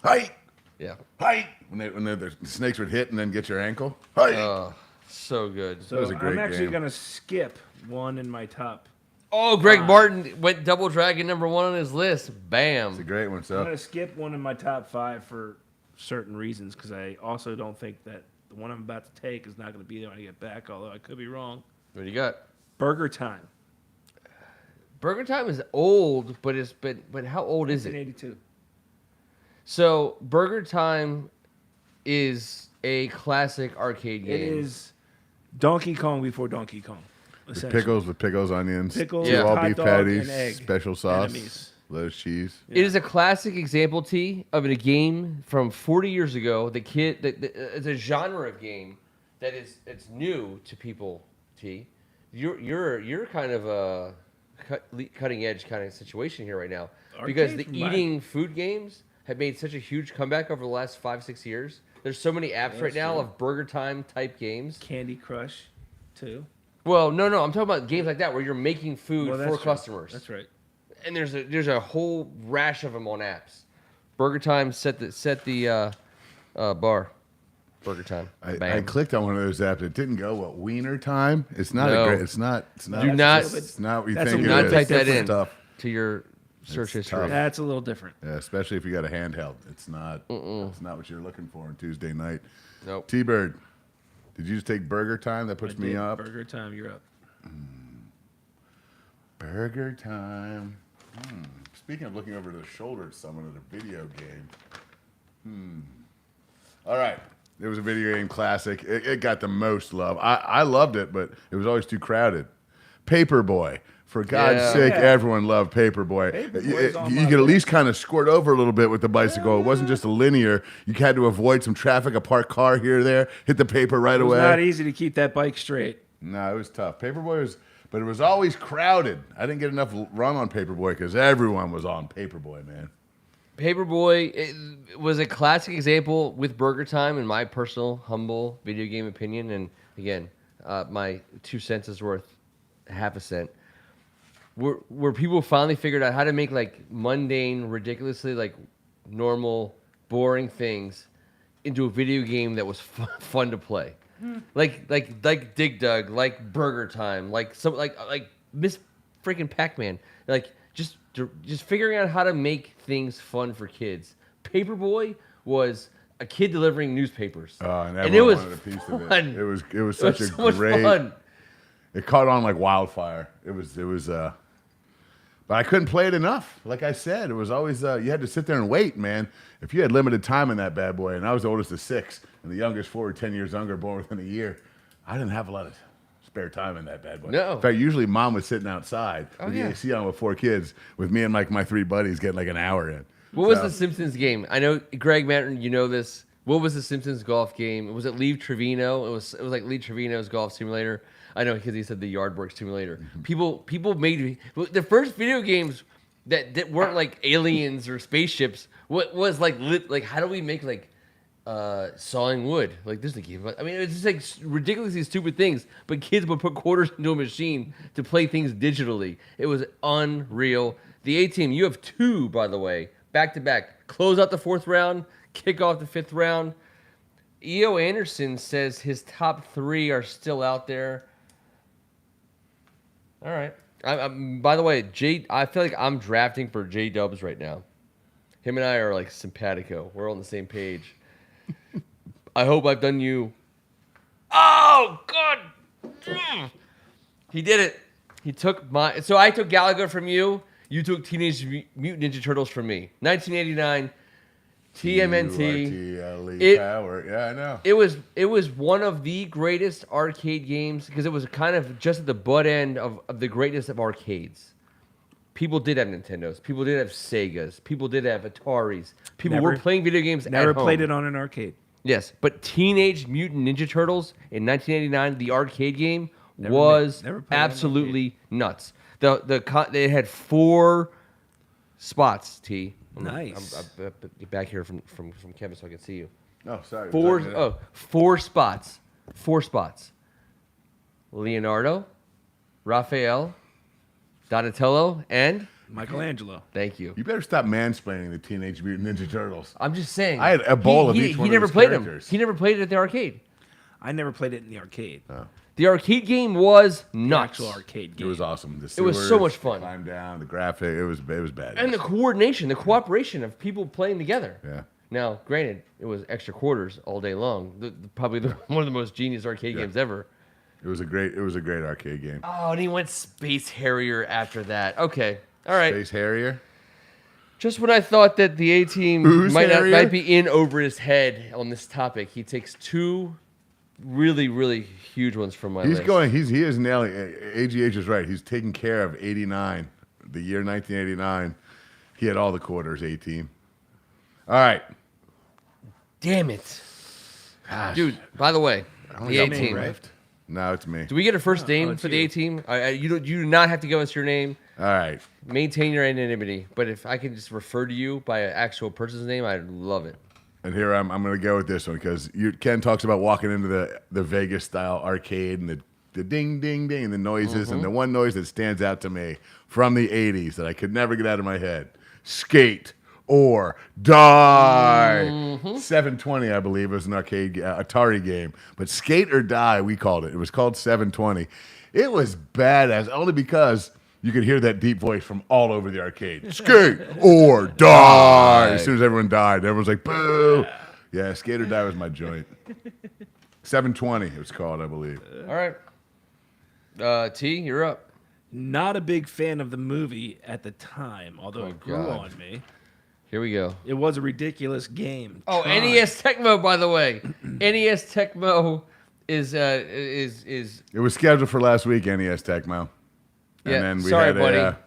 Speaker 3: Fight.
Speaker 1: yeah,
Speaker 3: Fight. When the snakes would hit and then get your ankle. Fight.
Speaker 1: so good.
Speaker 2: So
Speaker 3: was a great
Speaker 2: I'm actually
Speaker 3: game.
Speaker 2: going to skip one in my top.
Speaker 1: Oh, Greg Martin went Double Dragon #1 on his list. Bam.
Speaker 3: It's a great one.
Speaker 2: I'm
Speaker 3: So
Speaker 2: going to skip one in my top 5 for certain reasons because I also don't think that the one I'm about to take is not going to be there when I get back, although I could be wrong.
Speaker 1: What do you got?
Speaker 2: Burger Time,
Speaker 1: Burger Time is old, but how old is it?
Speaker 2: 1982.
Speaker 1: So Burger Time is a classic arcade game.
Speaker 2: It is Donkey Kong before Donkey Kong.
Speaker 3: with
Speaker 2: essentially.
Speaker 3: pickles, onions,
Speaker 2: Pickles,
Speaker 3: two all
Speaker 2: hot
Speaker 3: beef
Speaker 2: dog,
Speaker 3: patties,
Speaker 2: and egg.
Speaker 3: special sauce,
Speaker 2: Enemies.
Speaker 3: lettuce, cheese.
Speaker 1: It is a classic example, T, of a game from 40 years ago. It's a genre of game that it's new to people. T, you're kind of a cutting edge kind of situation here right now because the
Speaker 2: Arcades,
Speaker 1: eating food games have made such a huge comeback over the last 5-6 years. There's so many apps right now
Speaker 2: true.
Speaker 1: of Burger Time type games.
Speaker 2: Candy Crush, too.
Speaker 1: Well, no, I'm talking about games like that where you're making food
Speaker 2: Well, that's
Speaker 1: for
Speaker 2: true.
Speaker 1: customers.
Speaker 2: That's right.
Speaker 1: And there's a whole rash of them on apps. Burger Time set the bar. Burger Time.
Speaker 3: I
Speaker 1: Bam.
Speaker 3: clicked on one of those apps. It didn't go. What, Wiener Time? It's not
Speaker 1: No.
Speaker 3: a great. It's not.
Speaker 1: Do not-
Speaker 3: It's not what you
Speaker 2: That's
Speaker 3: think
Speaker 2: a
Speaker 3: it
Speaker 1: Do not
Speaker 3: is.
Speaker 1: type that
Speaker 3: It's
Speaker 1: in
Speaker 3: tough.
Speaker 1: to your search
Speaker 3: It's
Speaker 1: history.
Speaker 3: tough.
Speaker 2: That's a little different.
Speaker 3: Yeah, especially if you got a handheld. It's not. It's not what you're looking for on Tuesday night.
Speaker 1: Nope.
Speaker 3: T-Bird, did you just take Burger Time? That puts
Speaker 2: I
Speaker 3: me
Speaker 2: did.
Speaker 3: up.
Speaker 2: Burger Time, you're up.
Speaker 3: Burger Time. Speaking of looking over the shoulder at someone at a video game. All right. It was a video game classic. It got the most love. I loved it, but it was always too crowded. Paperboy. For God's
Speaker 1: Yeah.
Speaker 3: sake,
Speaker 2: Yeah.
Speaker 3: everyone loved Paperboy.
Speaker 2: Paperboy's on
Speaker 3: You
Speaker 2: my
Speaker 3: could at
Speaker 2: list.
Speaker 3: least kind of squirt over a little bit with the bicycle. It wasn't just a linear. You had to avoid some traffic, a parked car here or there, hit the paper right
Speaker 2: It was
Speaker 3: away.
Speaker 2: not easy to keep that bike straight.
Speaker 3: No, it was tough. Paperboy was, but it was always crowded. I didn't get enough run on Paperboy because everyone was on Paperboy, man.
Speaker 1: Paperboy it was a classic example with Burger Time, in my personal, humble video game opinion. And again, my 2 cents is worth half a cent. Where people finally figured out how to make like mundane, ridiculously like normal, boring things into a video game that was fun to play. Like Dig Dug, like Burger Time, like Miss freaking Pac-Man, like just figuring out how to make things fun for kids. Paperboy was a kid delivering newspapers,
Speaker 3: And
Speaker 1: it
Speaker 3: everyone
Speaker 1: was
Speaker 3: wanted a piece of
Speaker 1: fun.
Speaker 3: it. It was
Speaker 1: It
Speaker 3: such
Speaker 1: was
Speaker 3: a
Speaker 1: so much
Speaker 3: great.
Speaker 1: fun.
Speaker 3: It caught on like wildfire. It was. But I couldn't play it enough. Like I said, it was always you had to sit there and wait, man. If you had limited time in that bad boy, and I was the oldest of 6, and the youngest 4 were 10 years younger, born within a year, I didn't have a lot of spare time in that bad boy.
Speaker 1: No.
Speaker 3: In fact, usually mom was sitting outside with the
Speaker 1: yeah.
Speaker 3: AC on with 4 kids, with me and like my 3 buddies getting like an hour in.
Speaker 1: What was
Speaker 3: So-
Speaker 1: the Simpsons game? I know Greg Martin, you know this. What was the Simpsons golf game? Was it Leave Trevino? It was like Lee Trevino's golf simulator. I know because he said the Yardwork simulator. People made the first video games that weren't like aliens or spaceships. What was like how do we make like sawing wood? Like this is a game. I mean, it's just like ridiculously stupid things. But kids would put quarters into a machine to play things digitally. It was unreal. The A-Team, you have 2, by the way, back to back. Close out the 4th round, kick off the 5th round. E.O. Anderson says his top 3 are still out there. All right. By the way, I feel like I'm drafting for J Dubs right now. Him and I are like simpatico. We're on the same page. I hope I've done you. Oh, God. He did it. He took my. So I took Gallagher from you. You took Teenage Mutant Ninja Turtles from me. 1989. TMNT.
Speaker 3: Power. Yeah, I know.
Speaker 1: It was one of the greatest arcade games because it was kind of just at the butt end of the greatness of arcades. People did have Nintendos. People did have Segas. People did have Ataris. People were playing video games at home.
Speaker 2: Never played it on an arcade.
Speaker 1: Yes, but Teenage Mutant Ninja Turtles in 1989, the arcade game,
Speaker 2: Never
Speaker 1: was
Speaker 2: played
Speaker 1: absolutely nuts. They had 4 spots, T.
Speaker 2: Nice.
Speaker 1: I'm back here from Kevin so I can see you.
Speaker 3: Oh, sorry.
Speaker 1: 4 spots. 4 spots. Leonardo, Raphael, Donatello, and
Speaker 2: Michelangelo.
Speaker 1: thank you.
Speaker 3: You better stop mansplaining the Teenage Mutant Ninja Turtles.
Speaker 1: I'm just saying.
Speaker 3: I had a bowl of each one
Speaker 1: He
Speaker 3: of
Speaker 1: never
Speaker 3: his
Speaker 1: played
Speaker 3: characters.
Speaker 1: them. He never played it at the arcade.
Speaker 2: I never played it in the arcade.
Speaker 1: The arcade game was
Speaker 2: The
Speaker 1: nuts.
Speaker 2: actual arcade
Speaker 3: It
Speaker 2: game.
Speaker 3: was awesome. The
Speaker 1: It was so
Speaker 3: sewers,
Speaker 1: much fun.
Speaker 3: the climb down, the graphic. It was bad.
Speaker 1: And the coordination, the cooperation of people playing together.
Speaker 3: Yeah.
Speaker 1: Now, granted, it was extra quarters all day long. Probably one of the most genius arcade games ever.
Speaker 3: It was a great arcade game.
Speaker 1: Oh, and he went Space Harrier after that. Okay. All right.
Speaker 3: Space Harrier.
Speaker 1: Just when I thought that the A-Team
Speaker 3: Who's
Speaker 1: might
Speaker 3: Harrier?
Speaker 1: be in over his head on this topic, he takes 2 really, really huge ones from my list.
Speaker 3: He is nailing. AGH is right. He's taking care of 89, the year 1989. He had all the quarters. A-Team. All right.
Speaker 1: Damn it.
Speaker 3: Gosh.
Speaker 1: Dude, by the way,
Speaker 3: I only
Speaker 1: the
Speaker 3: got one
Speaker 1: A-Team.
Speaker 3: left. No, it's me.
Speaker 1: Do we get a first name
Speaker 2: it's
Speaker 1: for the
Speaker 2: you.
Speaker 1: A-Team? You do not have to give us your name.
Speaker 3: All right.
Speaker 1: Maintain your anonymity. But if I can just refer to you by an actual person's name, I'd love it.
Speaker 3: And here I'm going to go with this one because Ken talks about walking into the Vegas style arcade and the ding, ding, ding, and the noises. And the one noise that stands out to me from the 80s that I could never get out of my head: skate or die. 720, I believe, was an arcade Atari game. But skate or die, we called it. It was called 720. It was badass only because you could hear that deep voice from all over the arcade. Skate or die. As soon as everyone died, everyone was like, boo. Yeah, skate or die was my joint. 720, it was called, I believe.
Speaker 1: All right. T, you're up.
Speaker 2: Not a big fan of the movie at the time, although it grew
Speaker 1: God.
Speaker 2: on me.
Speaker 1: Here we go.
Speaker 2: It was a ridiculous game.
Speaker 1: Oh,
Speaker 2: Tron.
Speaker 1: NES Tecmo, by the way. NES Tecmo is
Speaker 3: It was scheduled for last week, NES Tecmo. And
Speaker 1: yeah.
Speaker 3: then we
Speaker 1: Sorry,
Speaker 3: had
Speaker 1: buddy.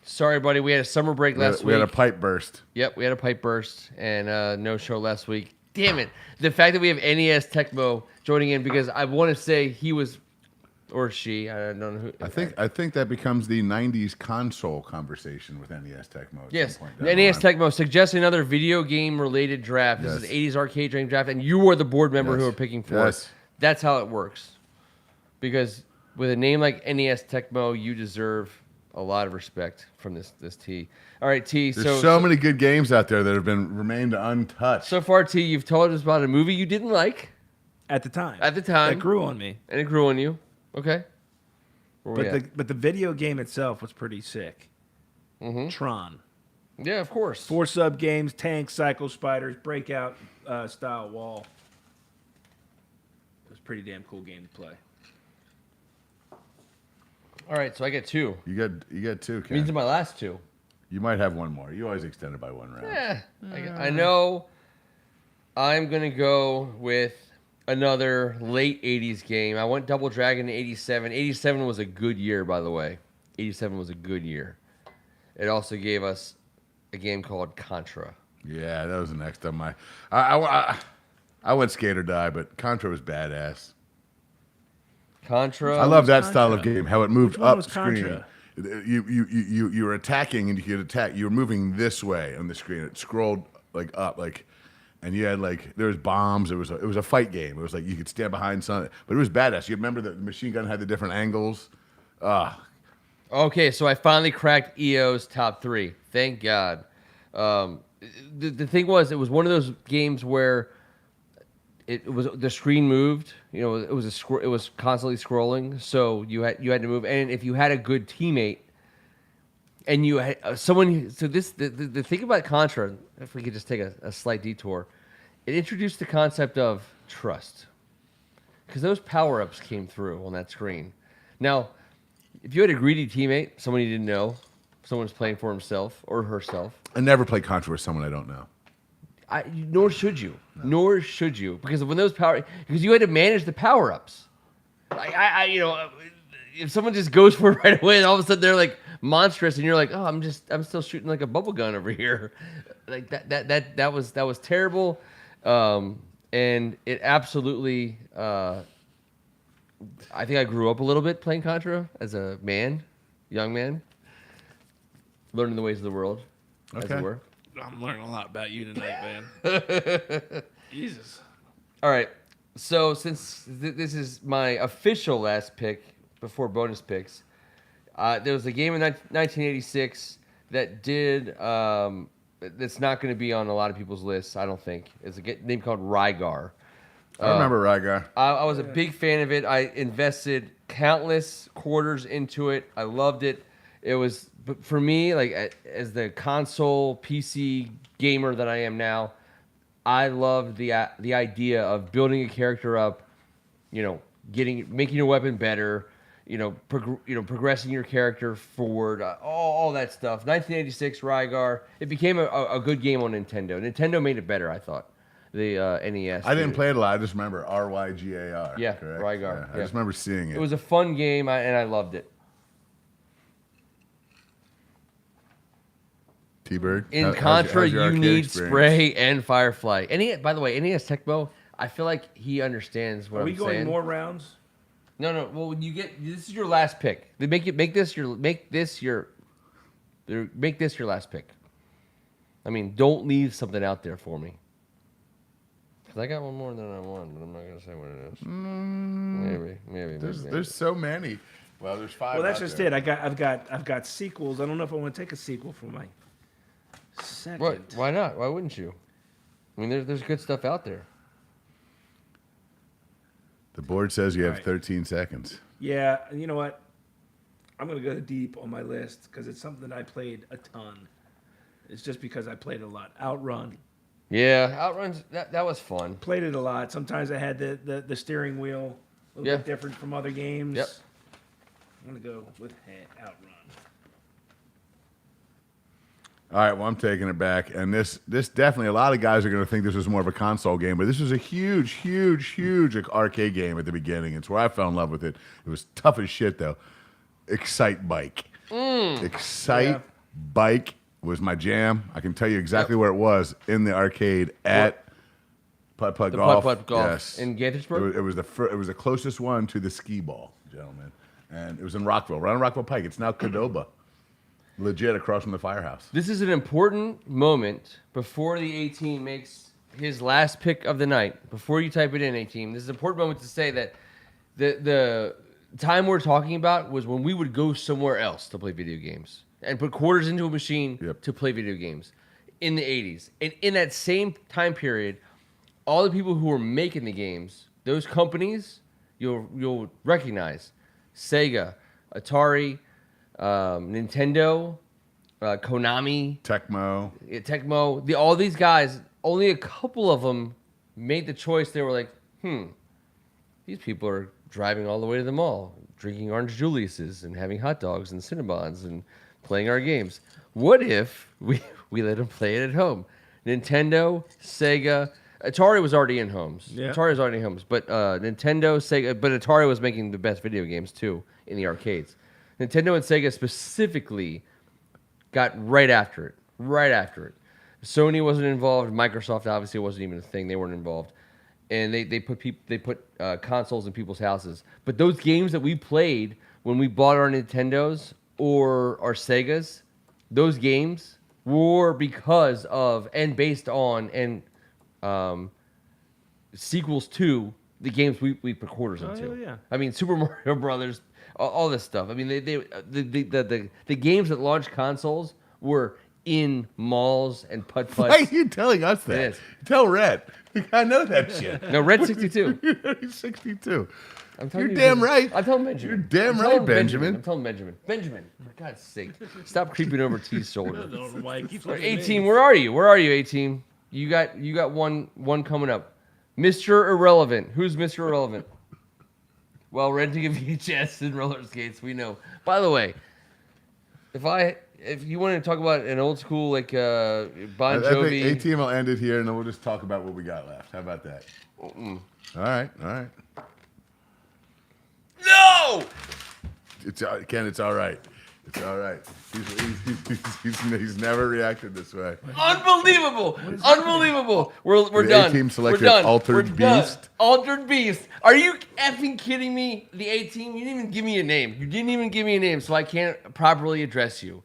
Speaker 1: Sorry, buddy. We had a summer break last
Speaker 3: we
Speaker 1: week.
Speaker 3: had a pipe burst.
Speaker 1: Yep, we had a pipe burst and no show last week. Damn it! The fact that we have NES Tecmo joining in because I want to say he was or she. I don't know who.
Speaker 3: I think that becomes the 90s console conversation with NES Tecmo. At
Speaker 1: Yes,
Speaker 3: some point
Speaker 1: the
Speaker 3: down
Speaker 1: NES
Speaker 3: the line.
Speaker 1: Tecmo suggests another video game related draft. This
Speaker 3: Yes.
Speaker 1: is 80s arcade dream draft, and you are the board member who
Speaker 3: Yes.
Speaker 1: are picking for
Speaker 3: Yes.
Speaker 1: it. That's how it works. Because with a name like NES Tecmo, you deserve a lot of respect from this T. All right, T.
Speaker 3: There's so many good games out there that have remained untouched.
Speaker 1: So far, T, you've told us about a movie you didn't like
Speaker 2: At the time.
Speaker 1: at the time,
Speaker 2: That grew on me.
Speaker 1: and it grew on you. Okay. Where we at?
Speaker 2: But the video game itself was pretty sick.
Speaker 1: Mm-hmm.
Speaker 2: Tron.
Speaker 1: Yeah, of course.
Speaker 2: 4 sub games, tanks, cycle spiders, breakout style wall. It was a pretty damn cool game to play.
Speaker 1: All right, so I get 2.
Speaker 3: You got 2, Ken.
Speaker 1: These are my last 2.
Speaker 3: You might have one more. You always extend it by one round.
Speaker 1: Yeah, I know. I'm gonna go with another late '80s game. I went Double Dragon in '87. '87 was a good year, by the way. '87 was a good year. It also gave us a game called Contra.
Speaker 3: Yeah, that was the next on my. I went skate or die, but Contra was badass.
Speaker 1: Contra.
Speaker 3: I love that
Speaker 2: Contra?
Speaker 3: style of game. How it moved
Speaker 2: Which one
Speaker 3: up
Speaker 2: was
Speaker 3: screen.
Speaker 2: Contra?
Speaker 3: You were attacking and you could attack. You were moving this way on the screen. It scrolled like up, like, and you had like there was bombs. It was a fight game. It was like you could stand behind something, but it was badass. You remember the machine gun had the different angles.
Speaker 1: Okay, so I finally cracked EO's top 3. Thank God. The thing was, it was one of those games where it was the screen moved. You know, it was constantly scrolling, so you had to move. And if you had a good teammate, and you had someone, so the thing about Contra, if we could just take a slight detour, it introduced the concept of trust, because those power ups came through on that screen. Now, if you had a greedy teammate, someone you didn't know, someone's playing for himself or herself.
Speaker 3: I never play Contra with someone I don't know.
Speaker 1: Nor should you. No. Nor should you, because when those because you had to manage the power ups. If someone just goes for it right away, and all of a sudden they're like monstrous, and you're like, oh, I'm still shooting like a bubble gun over here, like that was terrible, and it absolutely. I think I grew up a little bit playing Contra as a young man, learning the ways of the world, as it were.
Speaker 2: I'm learning a lot about you tonight, man. Jesus.
Speaker 1: All right. So since this is my official last pick before bonus picks, there was a game in 1986 that did that's not going to be on a lot of people's lists, I don't think. It's a name called Rygar.
Speaker 3: I remember Rygar.
Speaker 1: I was a big fan of it. I invested countless quarters into it. I loved it. It was, for me, like as the console PC gamer that I am now, I loved the idea of building a character up, making your weapon better, progressing your character forward, all that stuff. 1986 Rygar. It became a good game on Nintendo. Nintendo made it better, I thought. The NES.
Speaker 3: I didn't play it a lot. I just remember Rygar.
Speaker 1: Yeah,
Speaker 3: correct?
Speaker 1: Rygar.
Speaker 3: Yeah, I just remember seeing it.
Speaker 1: It was a fun game, and I loved it.
Speaker 3: T-Bird?
Speaker 1: In Contra, you need spray and Firefly. By the way, NES Tecmo, I feel like he understands what I'm saying.
Speaker 2: Are we going more rounds?
Speaker 1: No. Well, when you get this is your last pick. They make this your last pick. I mean, don't leave something out there for me. Because I got one more than I won, but I'm not gonna say what it is. Maybe.
Speaker 3: There's so many. Well, there's 5.
Speaker 2: Well, that's just it. I've got sequels. I don't know if I want to take a sequel for my second.
Speaker 1: What? Why not? Why wouldn't you? I mean, there's good stuff out there.
Speaker 3: The board says you have
Speaker 2: Right.
Speaker 3: 13 seconds.
Speaker 2: Yeah, and you know what? I'm gonna go deep on my list because it's something that I played a ton. It's just because I played it a lot. Outrun.
Speaker 1: Yeah, Outruns. That was fun.
Speaker 2: Played it a lot. Sometimes I had the steering wheel a little bit different from other games.
Speaker 1: Yep.
Speaker 2: I'm gonna go with Outrun.
Speaker 3: All right, well, I'm taking it back. And this definitely, a lot of guys are going to think this was more of a console game, but this was a huge arcade game at the beginning. It's where I fell in love with it. It was tough as shit, though. Excite Bike. Excite Bike was my jam. I can tell you exactly where it was in the arcade at Putt Putt Golf.
Speaker 1: Putt Putt Golf
Speaker 3: Yes.
Speaker 1: in Gaithersburg?
Speaker 3: It was the closest one to the skee ball, gentlemen. And it was in Rockville, right on Rockville Pike. It's now Qdoba. Legit across from the firehouse.
Speaker 1: This is an important moment before the 18 makes his last pick of the night. Before you type it in, 18, this is an important moment to say that the time we're talking about was when we would go somewhere else to play video games and put quarters into a machine to play video games in the 80s. And in that same time period, all the people who were making the games, those companies, you'll recognize: Sega, Atari, Nintendo, Konami,
Speaker 3: Tecmo.
Speaker 1: All these guys, only a couple of them made the choice. They were like, these people are driving all the way to the mall, drinking Orange Julius's and having hot dogs and Cinnabons and playing our games. What if we let them play it at home? Nintendo, Sega, Atari was already in homes.
Speaker 2: Yeah.
Speaker 1: Atari was already in homes, but Nintendo, Sega, but Atari was making the best video games too in the arcades. Nintendo and Sega specifically got right after it. Sony wasn't involved. Microsoft obviously wasn't even a thing. They weren't involved, and they put consoles in people's houses. But those games that we played when we bought our Nintendos or our Segas, those games were because of and based on and sequels to the games we put quarters into.
Speaker 2: Yeah.
Speaker 1: I mean, Super Mario Brothers. All this stuff. I mean, the games that launched consoles were in malls and
Speaker 3: Why are
Speaker 1: putt-putts.
Speaker 3: you telling us
Speaker 1: It
Speaker 3: that?
Speaker 1: is.
Speaker 3: Tell Red. I know that shit.
Speaker 1: No, Red 62.
Speaker 3: He's 62.
Speaker 1: I'm telling
Speaker 3: You're
Speaker 1: you,
Speaker 3: damn right.
Speaker 1: I'm telling Benjamin.
Speaker 3: You're damn
Speaker 1: I'm
Speaker 3: right,
Speaker 1: telling
Speaker 3: Benjamin.
Speaker 1: I'm telling Benjamin. Benjamin, for God's sake, stop creeping over T's shoulder.
Speaker 2: I don't know why he keeps
Speaker 1: Or
Speaker 2: looking at me.
Speaker 1: 18, where are you? Where are you, 18? You got one coming up. Mr. Irrelevant. Who's Mr. Irrelevant? Well, renting a VHS and roller skates, we know. By the way, if you want to talk about an old school like Bon
Speaker 3: I think
Speaker 1: Jovi,
Speaker 3: 18 will end it here, and then we'll just talk about what we got left. How about that? All right.
Speaker 1: no!
Speaker 3: It's Ken. It's all right. It's all right. He's never reacted this way.
Speaker 1: Unbelievable! Unbelievable! We're
Speaker 3: The
Speaker 1: done.
Speaker 3: A-team selected
Speaker 1: We're done.
Speaker 3: Altered
Speaker 1: We're done.
Speaker 3: Beast.
Speaker 1: Altered Beast. Are you effing kidding me? The A-team. You didn't even give me a name. You didn't even give me a name, so I can't properly address you.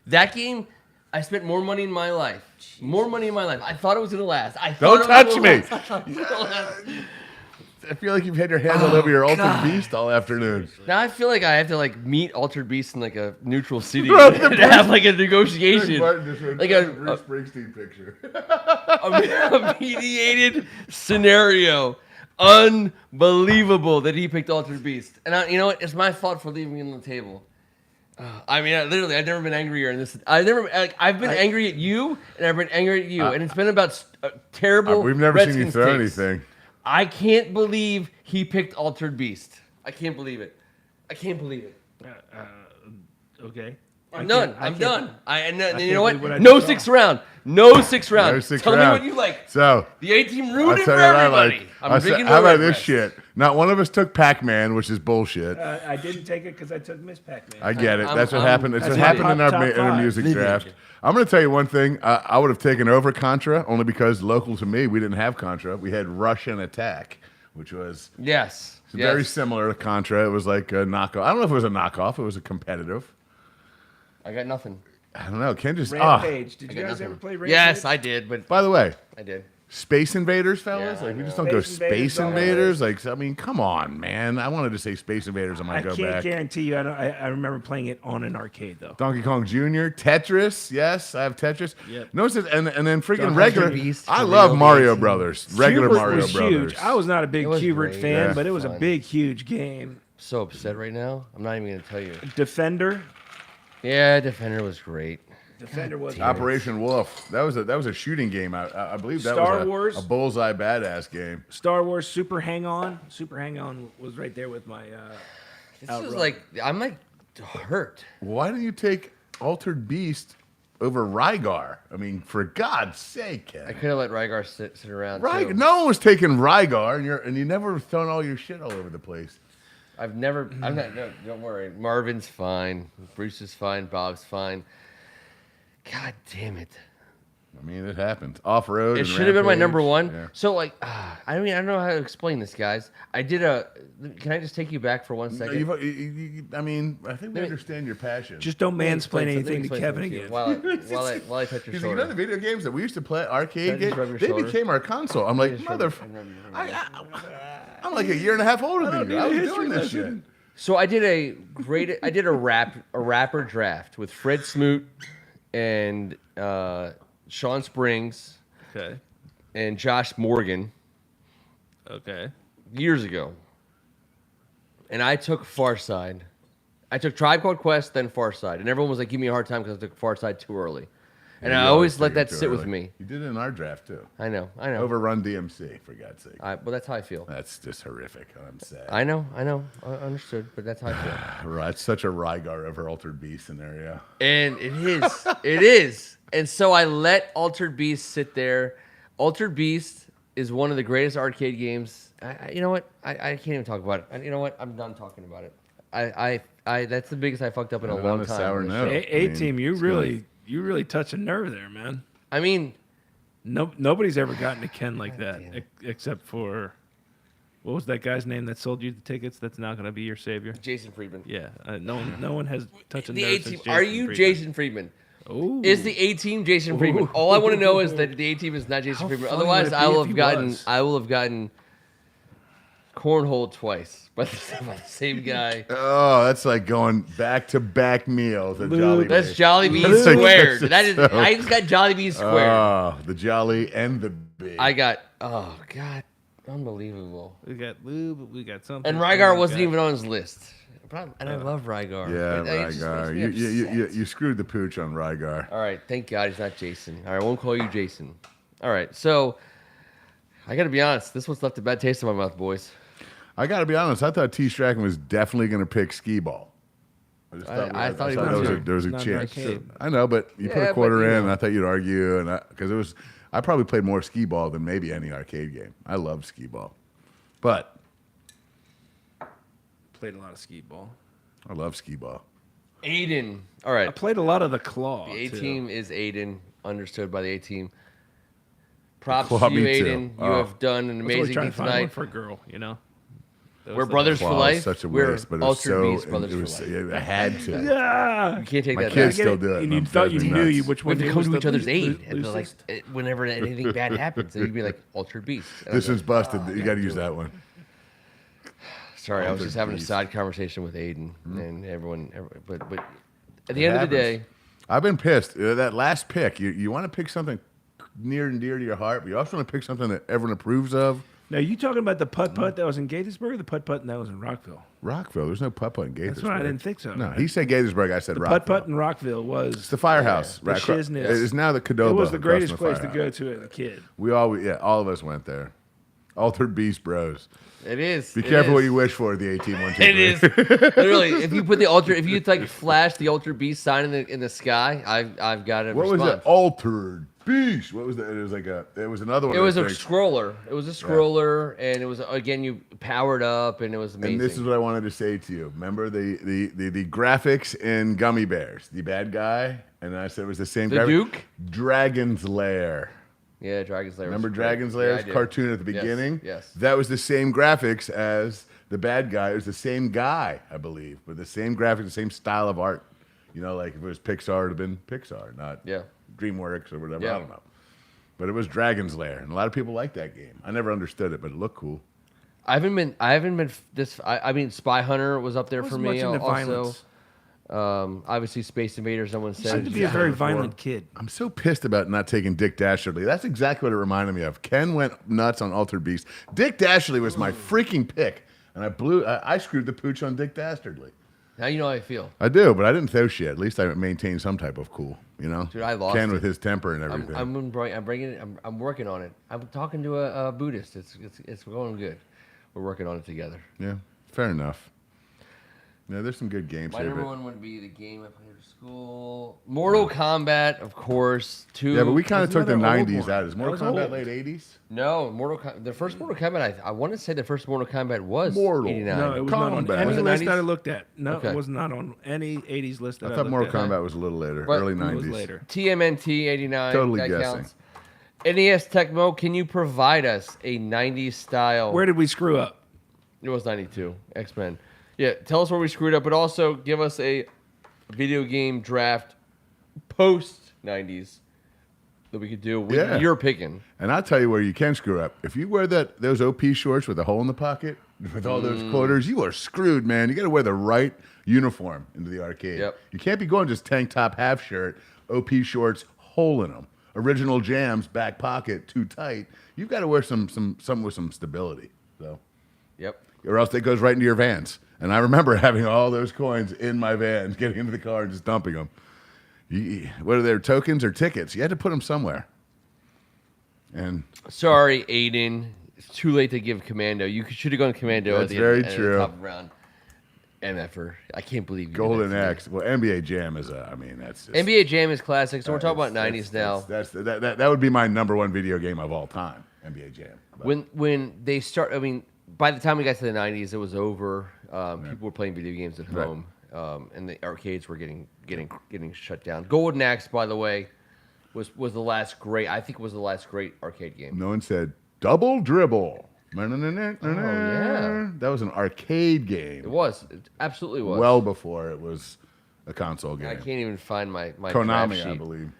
Speaker 1: That game, I spent more money in my life. More money in my life. I thought it was gonna last.
Speaker 3: Don't touch me.
Speaker 1: me.
Speaker 3: I feel like you've had your hand all over your Altered Beast all afternoon.
Speaker 1: Now I feel like I have to like meet Altered Beast in like a neutral city
Speaker 3: Bro,
Speaker 1: to have like a negotiation,
Speaker 3: Martin just wrote
Speaker 1: like
Speaker 3: Bruce Springsteen picture.
Speaker 1: a mediated scenario. Unbelievable that he picked Altered Beast, and you know what? It's my fault for leaving him on the table. I mean, I've never been angrier in this. I've been angry at you, and I've been angry at you, and it's been about terrible.
Speaker 3: We've never seen you
Speaker 1: Redskins
Speaker 3: throw
Speaker 1: takes.
Speaker 3: anything.
Speaker 1: I can't believe he picked Altered Beast. I can't believe it. I can't believe it.
Speaker 2: Okay.
Speaker 1: I'm done. I'm done. And you
Speaker 2: can't
Speaker 1: know
Speaker 2: believe what I
Speaker 1: what? No
Speaker 2: just saw.
Speaker 1: sixth round. No sixth round.
Speaker 3: No sixth
Speaker 1: Tell
Speaker 3: round.
Speaker 1: me what you like.
Speaker 3: So
Speaker 1: The A-team
Speaker 3: I'll
Speaker 1: ruined it
Speaker 3: tell
Speaker 1: for
Speaker 3: you what I
Speaker 1: everybody.
Speaker 3: like.
Speaker 1: I'm drinking
Speaker 3: How
Speaker 1: more
Speaker 3: about
Speaker 1: Red
Speaker 3: this
Speaker 1: Breast.
Speaker 3: shit? Not one of us took Pac-Man, which is bullshit.
Speaker 2: I didn't take it because I took Miss Pac-Man.
Speaker 3: I get it.
Speaker 1: I'm-
Speaker 3: That's what
Speaker 1: I'm-
Speaker 3: happened. It's
Speaker 1: that's
Speaker 3: what
Speaker 1: what
Speaker 3: happened in our,
Speaker 2: top
Speaker 3: in our
Speaker 2: five.
Speaker 3: music
Speaker 1: Livid.
Speaker 3: draft. I'm going to tell you one thing. I would have taken over Contra only because local to me, we didn't have Contra. We had Russian Attack, which was
Speaker 1: Yes.
Speaker 3: very
Speaker 1: Yes.
Speaker 3: similar to Contra. It was like a knockoff. I don't know if it was a knockoff. It was a competitive.
Speaker 1: I got nothing.
Speaker 3: I don't know. Ken just.
Speaker 2: Rampage. Did
Speaker 1: I
Speaker 2: you
Speaker 1: got
Speaker 2: guys
Speaker 1: nothing.
Speaker 2: ever play Rampage?
Speaker 1: Yes, I did, but
Speaker 3: By the way,
Speaker 1: I did.
Speaker 3: Space Invaders, fellas.
Speaker 1: Yeah, I
Speaker 3: Like we just
Speaker 1: know.
Speaker 3: don't go
Speaker 2: Space Invaders
Speaker 3: Space
Speaker 2: all the way.
Speaker 3: Invaders. Like I mean, come on, man. I wanted to say Space Invaders. I might
Speaker 2: I
Speaker 3: go
Speaker 2: can't
Speaker 3: back.
Speaker 2: guarantee you. I remember playing it on an arcade though.
Speaker 3: Donkey Kong Jr., Tetris. Yes, I have Tetris.
Speaker 2: Yep.
Speaker 3: Notice it, and then freaking
Speaker 1: Donkey
Speaker 3: regular.
Speaker 1: Beast
Speaker 3: I
Speaker 1: for
Speaker 3: love
Speaker 1: real
Speaker 3: Mario
Speaker 1: dancing.
Speaker 3: Brothers. Regular
Speaker 2: Hubert
Speaker 3: Mario
Speaker 2: was
Speaker 3: Brothers.
Speaker 2: huge. I was not a big
Speaker 1: It was
Speaker 2: Hubert
Speaker 1: great.
Speaker 2: fan,
Speaker 3: Yeah.
Speaker 2: but it was a
Speaker 1: Fun.
Speaker 2: big, huge game.
Speaker 1: So upset right now. I'm not even gonna tell you.
Speaker 2: Defender.
Speaker 1: Yeah, Defender was great.
Speaker 2: Defender was
Speaker 3: Operation Wolf. That was a shooting game. I believe that
Speaker 2: Star
Speaker 3: was
Speaker 2: Wars.
Speaker 3: a bullseye badass game.
Speaker 2: Star Wars Super Hang On. Super Hang On was right there with my.
Speaker 1: This
Speaker 2: Outrun.
Speaker 1: is like I'm like hurt.
Speaker 3: Why didn't you take Altered Beast over Rygar? I mean, for God's sake,
Speaker 1: I
Speaker 3: Ken.
Speaker 1: could have let Rygar sit around.
Speaker 3: Rygar.
Speaker 1: too.
Speaker 3: No one was taking Rygar, and you never thrown all your shit all over the place.
Speaker 1: I'm not. No, don't worry. Marvin's fine. Bruce is fine. Bob's fine. God damn it!
Speaker 3: I mean, it happened. Off road.
Speaker 1: It should have been my number one. So like, I don't know how to explain this, guys. I did a. Can I just take you back for 1 second?
Speaker 3: I mean, I think we
Speaker 1: me-
Speaker 3: understand your passion.
Speaker 2: Just don't
Speaker 1: Let me
Speaker 2: mansplain
Speaker 1: explain
Speaker 2: anything to
Speaker 1: something
Speaker 2: Kevin
Speaker 1: to you
Speaker 2: again.
Speaker 1: While I touch your
Speaker 3: Because you
Speaker 1: shoulder.
Speaker 3: know the video games that we used to play,
Speaker 1: Can
Speaker 3: arcade
Speaker 1: I just rub
Speaker 3: games,
Speaker 1: your
Speaker 3: they
Speaker 1: shoulder?
Speaker 3: became our console. I'm like,
Speaker 1: Just rub your-
Speaker 3: motherfucker. I'm like a year and a half older than you. I was doing this shit.
Speaker 1: So I did a rapper draft with Fred Smoot and Sean Springs
Speaker 2: Okay.
Speaker 1: and Josh Morgan
Speaker 2: Okay.
Speaker 1: years ago. And I took Farside. I took Tribe Called Quest, then Farside. And everyone was like, give me a hard time because I took Farside too early. And
Speaker 3: Yeah,
Speaker 1: I
Speaker 3: you
Speaker 1: always let
Speaker 3: took it
Speaker 1: that
Speaker 3: too
Speaker 1: sit with
Speaker 3: early.
Speaker 1: me.
Speaker 3: You did it in our draft too.
Speaker 1: I know.
Speaker 3: Overrun DMC, for God's sake.
Speaker 1: Well, that's how I feel.
Speaker 3: That's just horrific. I'm sad.
Speaker 1: I know. I understood, but that's how I feel.
Speaker 3: Right, it's such a Rygar over Altered Beast scenario.
Speaker 1: And it is. It is. And so I let Altered Beast sit there. Altered Beast is one of the greatest arcade games. You know what? I can't even talk about it. You know what? I'm done talking about it. I that's the biggest I fucked up in a
Speaker 3: And
Speaker 1: long
Speaker 3: on a
Speaker 1: time.
Speaker 3: sour
Speaker 1: on this
Speaker 3: note.
Speaker 1: show.
Speaker 2: A-team, you
Speaker 3: it's
Speaker 2: really touch a nerve there, man.
Speaker 1: I mean,
Speaker 2: Nobody's ever gotten to Ken like that,
Speaker 1: damn it.
Speaker 2: except for what was that guy's name that sold you the tickets? That's now going to be your savior.
Speaker 1: Jason Friedman.
Speaker 2: Yeah, no one has touched a
Speaker 1: The
Speaker 2: nerve
Speaker 1: A
Speaker 2: since
Speaker 1: team.
Speaker 2: Jason
Speaker 1: Are you
Speaker 2: Friedman.
Speaker 1: Jason Friedman?
Speaker 2: Ooh.
Speaker 1: Is the A team Jason Friedman? All I want to know is that the A team is not Jason
Speaker 2: How
Speaker 1: Friedman.
Speaker 2: funny
Speaker 1: Otherwise,
Speaker 2: would it be if he was?
Speaker 1: I will have gotten cornhole twice by the same guy.
Speaker 3: Oh, that's like going back-to-back meals at Jolly
Speaker 1: That's
Speaker 3: Bee.
Speaker 1: Jolly Bee
Speaker 3: That's
Speaker 1: squared.
Speaker 3: just
Speaker 1: That is.
Speaker 3: so-
Speaker 1: I just got Jolly Bee squared.
Speaker 3: Oh, the Jolly and the Bee.
Speaker 1: I got. Oh God, unbelievable.
Speaker 2: We got lube. We got something.
Speaker 1: And Rygar wasn't even on his list. And I love Rygar.
Speaker 3: Yeah,
Speaker 1: But it just
Speaker 3: Rygar.
Speaker 1: makes me upset.
Speaker 3: You screwed the pooch on Rygar.
Speaker 1: All right, thank God he's not Jason. All right, I won't call you Jason. All right, so I got to be honest. This one's left a bad taste in my mouth, boys.
Speaker 3: I got to be honest. I thought T. Strachan was definitely going to pick skee ball.
Speaker 1: I thought he
Speaker 3: there
Speaker 1: was
Speaker 3: was
Speaker 1: too.
Speaker 3: there was a
Speaker 2: Not
Speaker 3: chance.
Speaker 2: arcade.
Speaker 3: I know, but you put
Speaker 1: Yeah,
Speaker 3: a quarter
Speaker 1: but, you
Speaker 3: in,
Speaker 1: know.
Speaker 3: and I thought you'd argue, and because it was, I probably played more skee ball than maybe any arcade game. I loved skee ball, but
Speaker 2: Played a lot of skee ball.
Speaker 3: I love skee ball.
Speaker 1: Aiden. All
Speaker 2: I
Speaker 1: right,
Speaker 2: played a lot of the claw.
Speaker 1: the A
Speaker 2: too.
Speaker 1: team is Aiden. Understood by the A team. Props
Speaker 3: Claw
Speaker 1: to you,
Speaker 3: me too.
Speaker 1: Aiden. You
Speaker 3: Oh.
Speaker 1: have done an
Speaker 2: I was always
Speaker 1: amazing
Speaker 2: trying
Speaker 1: thing
Speaker 2: to find one
Speaker 1: tonight.
Speaker 2: for a girl, you know. That
Speaker 1: We're
Speaker 2: was the-
Speaker 1: brothers for
Speaker 3: Claw was
Speaker 1: life.
Speaker 3: such a
Speaker 1: We're
Speaker 3: waste, but it was
Speaker 1: Altered
Speaker 3: so.
Speaker 1: Beast brothers
Speaker 3: It
Speaker 1: for
Speaker 3: was.
Speaker 1: life.
Speaker 3: I had to.
Speaker 2: Yeah.
Speaker 1: You can't take
Speaker 3: My
Speaker 1: that
Speaker 3: kids
Speaker 1: back.
Speaker 3: still do it.
Speaker 2: And
Speaker 3: and
Speaker 2: you
Speaker 3: I'm
Speaker 2: thought you
Speaker 3: fucking
Speaker 2: knew
Speaker 3: nuts.
Speaker 2: which
Speaker 1: We
Speaker 2: one
Speaker 1: have to
Speaker 2: was
Speaker 1: come to
Speaker 2: the
Speaker 1: each other's aid. And be like,
Speaker 2: loosest.
Speaker 1: whenever anything bad happens, then you'd be like, Altered Beast. And I'd
Speaker 3: This
Speaker 1: be
Speaker 3: one's
Speaker 1: like,
Speaker 3: busted.
Speaker 1: "Oh,
Speaker 3: You
Speaker 1: I
Speaker 3: got to
Speaker 1: gotta
Speaker 3: use
Speaker 1: do it."
Speaker 3: that one.
Speaker 1: Sorry, I was
Speaker 3: Altered
Speaker 1: just having a
Speaker 3: Beast.
Speaker 1: side conversation with Aiden and everyone. But at the
Speaker 3: It
Speaker 1: end of the
Speaker 3: happens.
Speaker 1: day,
Speaker 3: I've been pissed. That last pick, you want to pick something near and dear to your heart, but you also want to pick something that everyone approves of.
Speaker 2: Now, you talking about the putt-putt that was in Gaithersburg or the putt-putt that was in Rockville?
Speaker 3: Rockville. There's no putt-putt in Gaithersburg.
Speaker 2: That's right. I didn't think so.
Speaker 3: No, he said Gaithersburg. I said
Speaker 2: The
Speaker 3: Rockville.
Speaker 2: putt-putt in Rockville was...
Speaker 3: It's the firehouse.
Speaker 2: The
Speaker 3: Right across-
Speaker 2: shiznit.
Speaker 3: It is now the Cadoba.
Speaker 2: It was the
Speaker 3: across
Speaker 2: greatest
Speaker 3: from the
Speaker 2: place to
Speaker 3: firehouse.
Speaker 2: go to as a kid.
Speaker 3: All of us went there. Altered Beast Bros.
Speaker 1: it is.
Speaker 3: Be
Speaker 1: it
Speaker 3: careful
Speaker 1: is.
Speaker 3: what you wish for, the 18-123.
Speaker 1: It is literally. If you put the altar, if you like flash the Altered Beast sign in the sky, I've got it.
Speaker 3: What was it? Altered Beast. What was that? It was like it was another one.
Speaker 1: It
Speaker 3: of
Speaker 1: was a
Speaker 3: those things.
Speaker 1: scroller. It was a scroller, and it was again you powered up, and it was amazing.
Speaker 3: And this is what I wanted to say to you. Remember the graphics in Gummy Bears? The bad guy, and I said it was the same.
Speaker 1: The
Speaker 3: graphic.
Speaker 1: Duke?
Speaker 3: Dragon's Lair.
Speaker 1: Yeah, Dragon's Lair. was
Speaker 3: Remember
Speaker 1: great.
Speaker 3: Dragon's
Speaker 1: Yeah,
Speaker 3: Lair's
Speaker 1: I do.
Speaker 3: cartoon at the
Speaker 1: Yes,
Speaker 3: beginning?
Speaker 1: Yes.
Speaker 3: That was the same graphics as the bad guy. It was the same guy, I believe, but the same graphics, the same style of art. You know, like if it was Pixar, it would have been Pixar, not
Speaker 1: Yeah.
Speaker 3: DreamWorks or whatever.
Speaker 1: Yeah.
Speaker 3: I don't know. But it was Dragon's Lair, and a lot of people liked that game. I never understood it, but it looked cool.
Speaker 1: I haven't been this. I mean, Spy Hunter was up there for
Speaker 2: Wasn't
Speaker 1: me.
Speaker 2: much into
Speaker 1: Also,
Speaker 2: violence.
Speaker 1: obviously, Space Invaders. Someone
Speaker 2: You
Speaker 1: said
Speaker 2: seem to be a very violent kid.
Speaker 3: I'm so pissed about not taking Dick Dasherly. That's exactly what it reminded me of. Ken went nuts on Altered Beast. Dick Dasherly was my freaking pick, and I screwed the pooch on Dick Dasherly.
Speaker 1: Now you know how I feel.
Speaker 3: I do, but I didn't throw shit. At least I maintained some type of cool, you know?
Speaker 1: Dude, I lost
Speaker 3: Ken
Speaker 1: it.
Speaker 3: with his temper and everything.
Speaker 1: I'm bringing it. I'm working on it. I'm talking to a Buddhist. It's going good. We're working on it together.
Speaker 3: Yeah, fair enough. Yeah, there's some good games
Speaker 1: My
Speaker 3: here.
Speaker 1: number
Speaker 3: But,
Speaker 1: one would be the game I played at school. Mortal Kombat, of course.
Speaker 3: yeah, but we kind of
Speaker 2: Wasn't
Speaker 3: took the
Speaker 2: that an old
Speaker 3: 90s
Speaker 2: one?
Speaker 3: out. Is
Speaker 2: That
Speaker 3: Mortal
Speaker 2: was
Speaker 3: Kombat
Speaker 2: old.
Speaker 3: late 80s?
Speaker 1: No, the first Mortal Kombat. I want to say the first Mortal Kombat was
Speaker 3: Mortal.
Speaker 1: 89.
Speaker 2: No, it was not on
Speaker 3: Combat.
Speaker 2: any
Speaker 1: Was it
Speaker 2: list
Speaker 1: 90s?
Speaker 2: that I looked at. No,
Speaker 1: Okay.
Speaker 2: it was not on any 80s list that I
Speaker 3: I thought
Speaker 2: looked
Speaker 3: Mortal
Speaker 2: at.
Speaker 3: Kombat was a little later,
Speaker 1: But-
Speaker 3: early
Speaker 2: It
Speaker 3: 90s.
Speaker 2: was later.
Speaker 1: TMNT 89.
Speaker 3: Totally
Speaker 1: that
Speaker 3: guessing.
Speaker 1: counts. NES Tecmo, can you provide us a 90s style?
Speaker 2: Where did we screw up?
Speaker 1: It was 92. X-Men. Yeah, tell us where we screwed up, but also give us a video game draft post 90s that we could do with
Speaker 3: Yeah.
Speaker 1: your picking.
Speaker 3: And I'll tell you where you can screw up. If you wear those OP shorts with a hole in the pocket, with all those quarters, you are screwed, man. You got to wear the right uniform into the arcade.
Speaker 1: Yep.
Speaker 3: You can't be going just tank top, half shirt, OP shorts, hole in them. Original jams, back pocket, too tight. You've got to wear something with some stability. So,
Speaker 1: Yep.
Speaker 3: or else it goes right into your Vans. And I remember having all those coins in my Vans, getting into the car and just dumping them. Whether they're tokens or tickets, you had to put them somewhere. And
Speaker 1: Sorry, Aiden. It's too late to give Commando. You should have gone Commando
Speaker 3: That's
Speaker 1: at the
Speaker 3: very
Speaker 1: end, at
Speaker 3: true.
Speaker 1: the top of the round. MFer. I can't believe you did
Speaker 3: Golden
Speaker 1: that to me.
Speaker 3: Axe. Well, NBA Jam is that's just,
Speaker 1: NBA Jam is classic, so we're talking about
Speaker 3: that's-
Speaker 1: 90s now.
Speaker 3: That would be my number one video game of all time. NBA Jam. But
Speaker 1: When they start, I mean, by the time we got to the 90s, it was over. People were playing video games at
Speaker 3: Right.
Speaker 1: home, and the arcades were getting shut down. Golden Axe, by the way, was the last great. I think it was the last great arcade game.
Speaker 3: no one said double dribble.
Speaker 1: yeah.
Speaker 3: That was an arcade game.
Speaker 1: It was. It absolutely was.
Speaker 3: Well before it was a console game.
Speaker 1: I can't even find my draft
Speaker 3: Konami, I
Speaker 1: sheet.
Speaker 3: believe.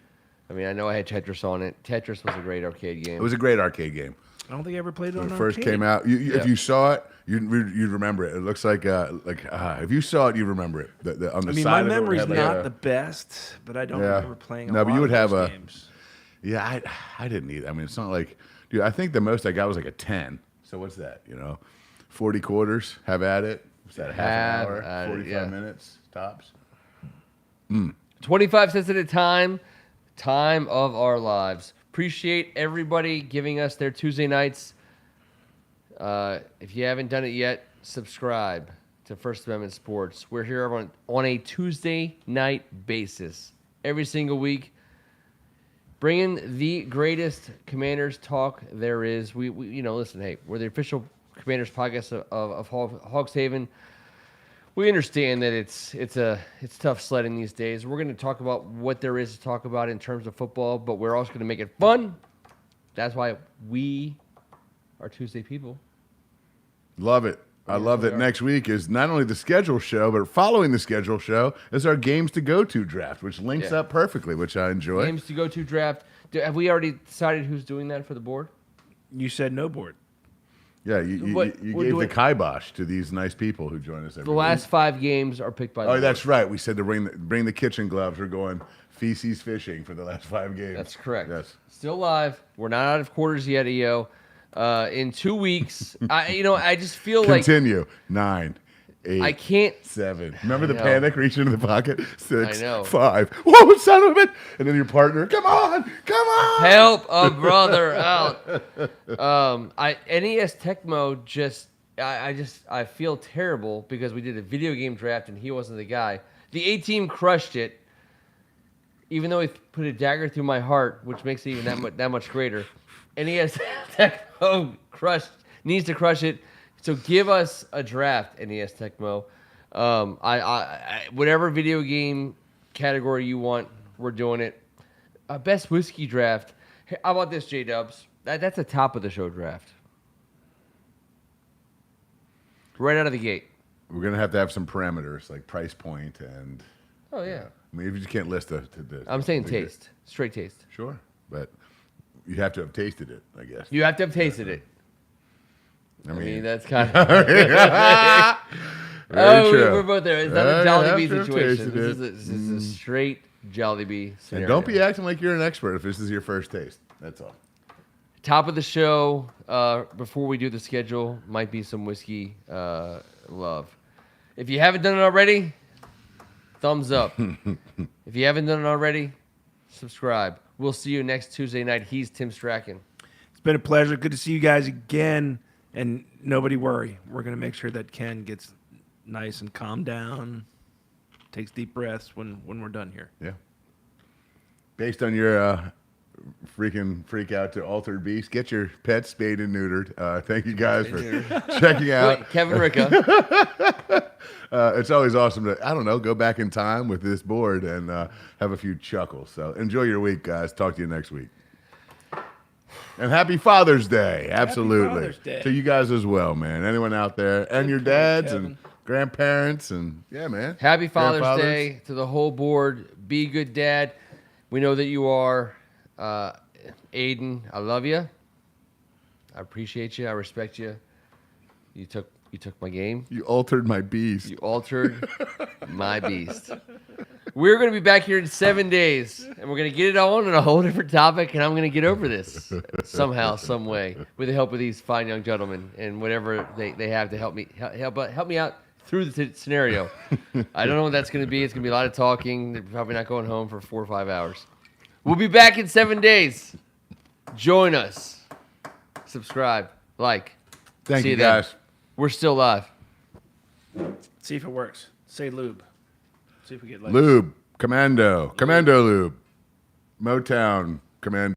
Speaker 1: I mean, I know I had Tetris on it. Tetris was a great arcade game.
Speaker 3: It was a great arcade game.
Speaker 2: I don't think I ever played it
Speaker 3: when
Speaker 2: on
Speaker 3: it first
Speaker 2: arcade.
Speaker 3: came out. If you saw it, you'd remember it. It looks like if you saw it, you'd remember it. On the
Speaker 2: I mean,
Speaker 3: side
Speaker 2: my
Speaker 3: of it, it
Speaker 2: memory's
Speaker 3: had, like,
Speaker 2: not the best, but I don't remember playing a
Speaker 3: No,
Speaker 2: lot
Speaker 3: but you would
Speaker 2: of
Speaker 3: have
Speaker 2: those
Speaker 3: a-
Speaker 2: games.
Speaker 3: Yeah, I didn't either. I mean, it's not like, dude. I think the most I got was like a 10. So what's that? 40 quarters. Have at it. What's that? Half an
Speaker 1: Have
Speaker 3: hour,
Speaker 1: at it,
Speaker 3: 45
Speaker 1: yeah.
Speaker 3: minutes tops.
Speaker 1: 25 cents at a time of our lives. Appreciate everybody giving us their Tuesday nights. If you haven't done it yet, subscribe to First Amendment Sports. We're here on a Tuesday night basis every single week, bringing the greatest Commanders talk there is. We listen, hey, we're the official Commanders podcast of Hogs Haven. We understand that it's tough sledding these days. We're going to talk about what there is to talk about in terms of football, but we're also going to make it fun. That's why we are Tuesday people.
Speaker 3: Love it. I love that next week is not only the schedule show, but following the schedule show is our games to go to draft, which links up perfectly, which I enjoy.
Speaker 1: Games to go to draft. Have we already decided who's doing that for the board?
Speaker 2: You said no board.
Speaker 3: Yeah, you
Speaker 1: What-
Speaker 3: gave
Speaker 1: we're
Speaker 3: the
Speaker 1: doing-
Speaker 3: kibosh to these nice people who join us every
Speaker 1: The
Speaker 3: week.
Speaker 1: last 5 games are picked by the
Speaker 3: Oh,
Speaker 1: board.
Speaker 3: that's right. We said to bring the kitchen gloves. We're going feces fishing for the last 5 games.
Speaker 1: That's correct.
Speaker 3: Yes.
Speaker 1: Still live. We're not out of quarters yet, EO. In 2 weeks, I just feel like
Speaker 3: Continue. 9, 8.
Speaker 1: I can't.
Speaker 3: 7. Remember the
Speaker 1: know.
Speaker 3: panic reaching into the pocket? 6.
Speaker 1: I know.
Speaker 3: 5. Whoa, son of a bitch! And then your partner, come on!
Speaker 1: Help a brother out. NES Tecmo I feel terrible because we did a video game draft and he wasn't the guy. The A team crushed it, even though he put a dagger through my heart, which makes it even that much greater. NES Tecmo needs to crush it. So give us a draft, NES Tecmo. Whatever video game category you want, we're doing it. Best whiskey draft. Hey, how about this, J Dubs? That's the top of the show draft. Right out of the gate.
Speaker 3: We're going to have some parameters like price point and.
Speaker 1: Oh, yeah.
Speaker 3: I mean, if you just can't list the
Speaker 1: I'm saying taste. Straight taste.
Speaker 3: Sure, but you have to have tasted it, I guess.
Speaker 1: You have to have tasted it.
Speaker 3: I
Speaker 1: I
Speaker 3: mean,
Speaker 1: mean, that's kind of.
Speaker 3: very true.
Speaker 1: We're both there. It's not a
Speaker 3: You
Speaker 1: Jollibee
Speaker 3: have to have
Speaker 1: situation.
Speaker 3: tasted
Speaker 1: This is a straight Jollibee scenario.
Speaker 3: And don't be acting like you're an expert if this is your first taste. That's all.
Speaker 1: Top of the show, before we do the schedule, might be some whiskey love. If you haven't done it already, thumbs up. If you haven't done it already, subscribe. We'll see you next Tuesday night. He's Tim Strachan.
Speaker 2: It's been a pleasure. Good to see you guys again. And nobody worry. We're going to make sure that Ken gets nice and calmed down, takes deep breaths when we're done here.
Speaker 3: Yeah. Based on your freaking freak out to Altered Beast, get your pet spayed and neutered. Thank you guys for checking out.
Speaker 1: Wait, Kevin Ricca.
Speaker 3: It's always awesome to, I don't know, go back in time with this board and have a few chuckles. So enjoy your week, guys. Talk to you next week. And happy Father's Day. Absolutely.
Speaker 2: Father's Day.
Speaker 3: To you guys as well, man. Anyone out there. And your dads and grandparents. And yeah, man.
Speaker 1: Happy Father's
Speaker 3: Grandfathers.
Speaker 1: Day to the whole board. Be a good dad. We know that you are. Aiden, I love you. I appreciate you. I respect you. You took my game.
Speaker 3: You altered my beast.
Speaker 1: You altered my beast. We're going to be back here in 7 days, and we're going to get it on a whole different topic, and I'm going to get over this somehow, some way, with the help of these fine young gentlemen and whatever they have to help me out through the scenario. I don't know what that's going to be. It's going to be a lot of talking. They're probably not going home for 4 or 5 hours. We'll be back in 7 days. Join us. Subscribe. Like.
Speaker 3: Thank
Speaker 1: See
Speaker 3: you,
Speaker 1: then.
Speaker 3: guys.
Speaker 1: We're still live.
Speaker 2: See if it works. Say lube. See if we get like
Speaker 3: Lube. Commando. Commando lube. Motown. Commando.